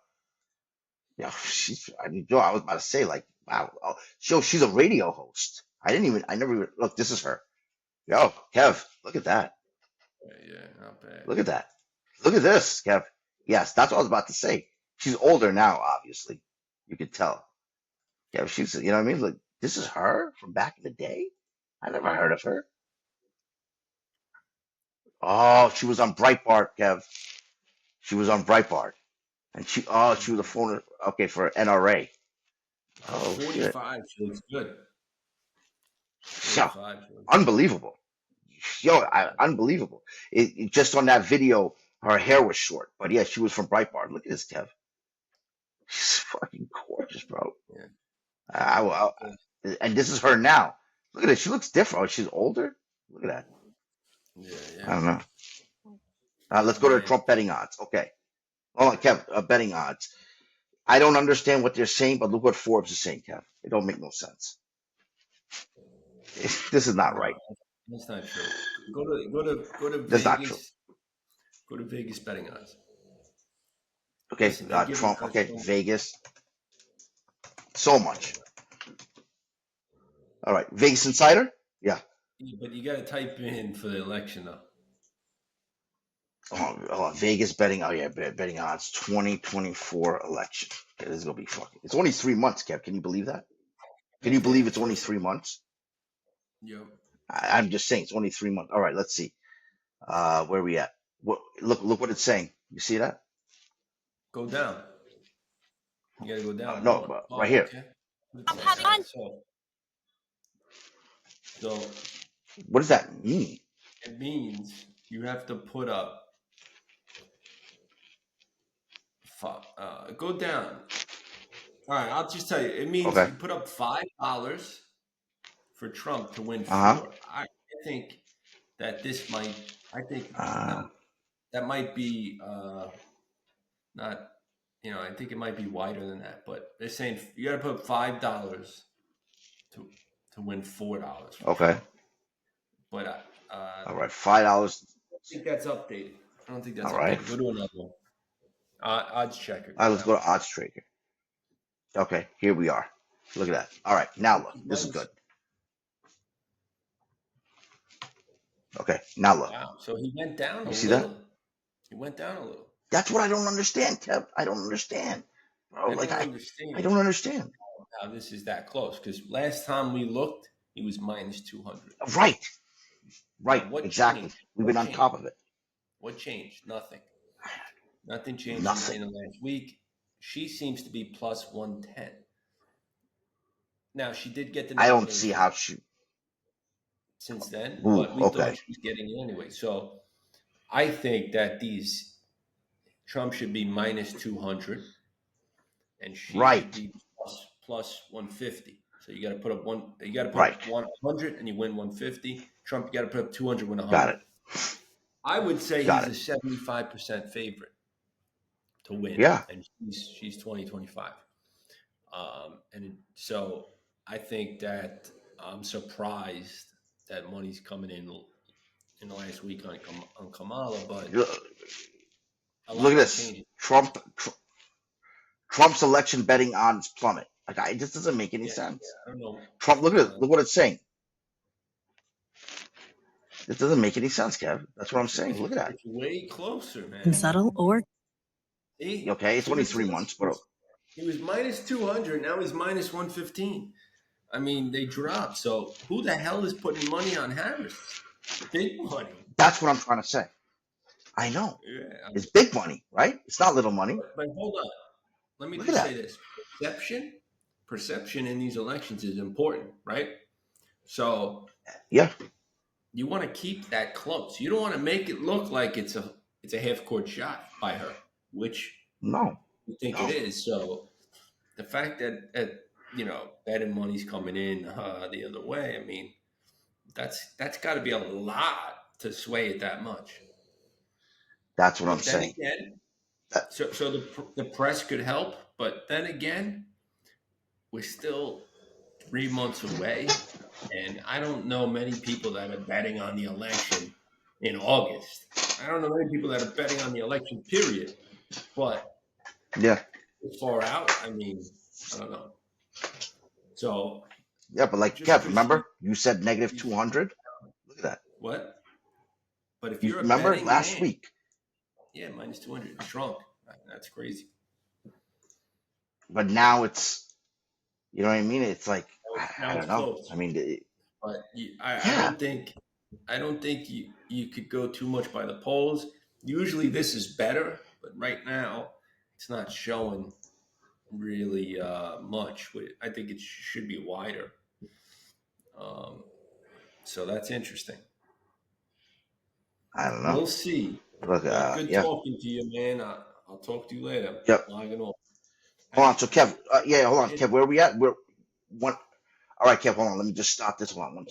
Yeah, I mean, Joe, I was about to say, like, wow. Oh, she's a radio host. I never even, look, this is her. Yo, Kev, look at that. Yeah, not bad. Look at that. Look at this, Kev. Yes, that's what I was about to say. She's older now, obviously. You could tell. Yeah, she's, you know what I mean? Look, this is her from back in the day. I never heard of her. Oh, she was on Breitbart, Kev. She was on Breitbart. And she was a phone, okay, for NRA. Oh, 45. She looks good. Yeah, unbelievable. Yo, unbelievable. Just on that video, her hair was short. But yeah, she was from Breitbart. Look at this, Kev. She's fucking gorgeous, bro. Yeah. And this is her now. Look at it. She looks different. Oh, she's older. Look at that. Yeah. I don't know. Let's go to the Trump betting odds. Okay. Hold on, Kev. Betting odds. I don't understand what they're saying, but look what Forbes is saying, Kev. It don't make no sense. This is not right. That's not true. Go to That's Vegas. not true. Go to Vegas betting odds. Okay, Listen, Trump. Okay, Vegas. So much. All right, Vegas Insider. Yeah. But you got to type in for the election though. Oh, Vegas betting. Oh yeah, betting odds. 2024 election. Okay, this is gonna be fucking. It's only 3 months, Kev. Can you believe that? Can you believe it's only 3 months? Yep. I'm just saying it's only 3 months. All right, let's see. Where are we at? Look what it's saying. You see that? Go down. You gotta go down No, more. right here. Okay. So What does that mean? it means you have to put up. Go down. All right, I'll just tell you. It means Okay. you put up $5 for Trump to win 4. I think that this might. I think that might be not. I think it might be wider than that. But they're saying you got to put up $5 to win $4. Okay. Trump. But all right, $5. I don't think that's updated. I don't think that's all updated. Right. Go to another one. Odds checker. All right, let's go to odds trader. Okay, here we are. Look at that. All right, now look. This is good. Okay, now look. Wow. So he went down a little. You see that? He went down a little. That's what I don't understand, Kev. I don't understand. Bro, I don't understand how this is that close. Because last time we looked, he was minus 200. Right. What exactly. Changed? We've been on top of it. What changed? Nothing. Nothing changed in the last week. She seems to be plus 110. Now, she did get the I don't see how she... Since then, but we thought she was getting it anyway. So I think that Trump should be minus 200 and she should be plus 150. So you got to put up 100 and you win 150. Trump, you got to put up 200, win 100. Got it. I would say he's a 75% favorite to win. Yeah. And she's 20-25. So I think that I'm surprised that money's coming in the last week on Kamala, but look at this. Trump's election betting odds plummet. It just doesn't make any sense. I don't know. Trump, look at it. Look what it's saying. This doesn't make any sense, Kev. That's what I'm saying. Look at that. It's way closer, man. Subtle or okay, it's only 3 months, but he was minus 200. Now he's minus 115. I mean, they dropped. So who the hell is putting money on Harris? Big money. That's what I'm trying to say. I know. Yeah. It's big money, right? It's not little money. But hold on. Let me just say this. Perception in these elections is important, right? So yeah, you want to keep that close. You don't want to make it look like it's a half-court shot by her, which you think it is. So the fact that betting money's coming in the other way, I mean, that's got to be a lot to sway it that much. That's what I'm saying. Again, so the press could help, but then again, we're still 3 months away, and I don't know many people that are betting on the election in August. I don't know many people that are betting on the election, period. But far out, I mean, I don't know. So but like Kev, remember you said negative 200? Look at that. What? But if you're remember last week? Yeah, minus 200. It's shrunk. That's crazy. But now it's, you know what I mean? It's like I don't know. Close. I mean, but I don't think you could go too much by the polls. Usually this is better, but right now it's not showing really much. I think it should be wider. So that's interesting. I don't know. We'll see. Look, good talking to you, man. I'll talk to you later. Yep. Hold on. So Kev, hold on, Kev. Where are we at? We're one. All right, Kev. Hold on. Let me just stop this one.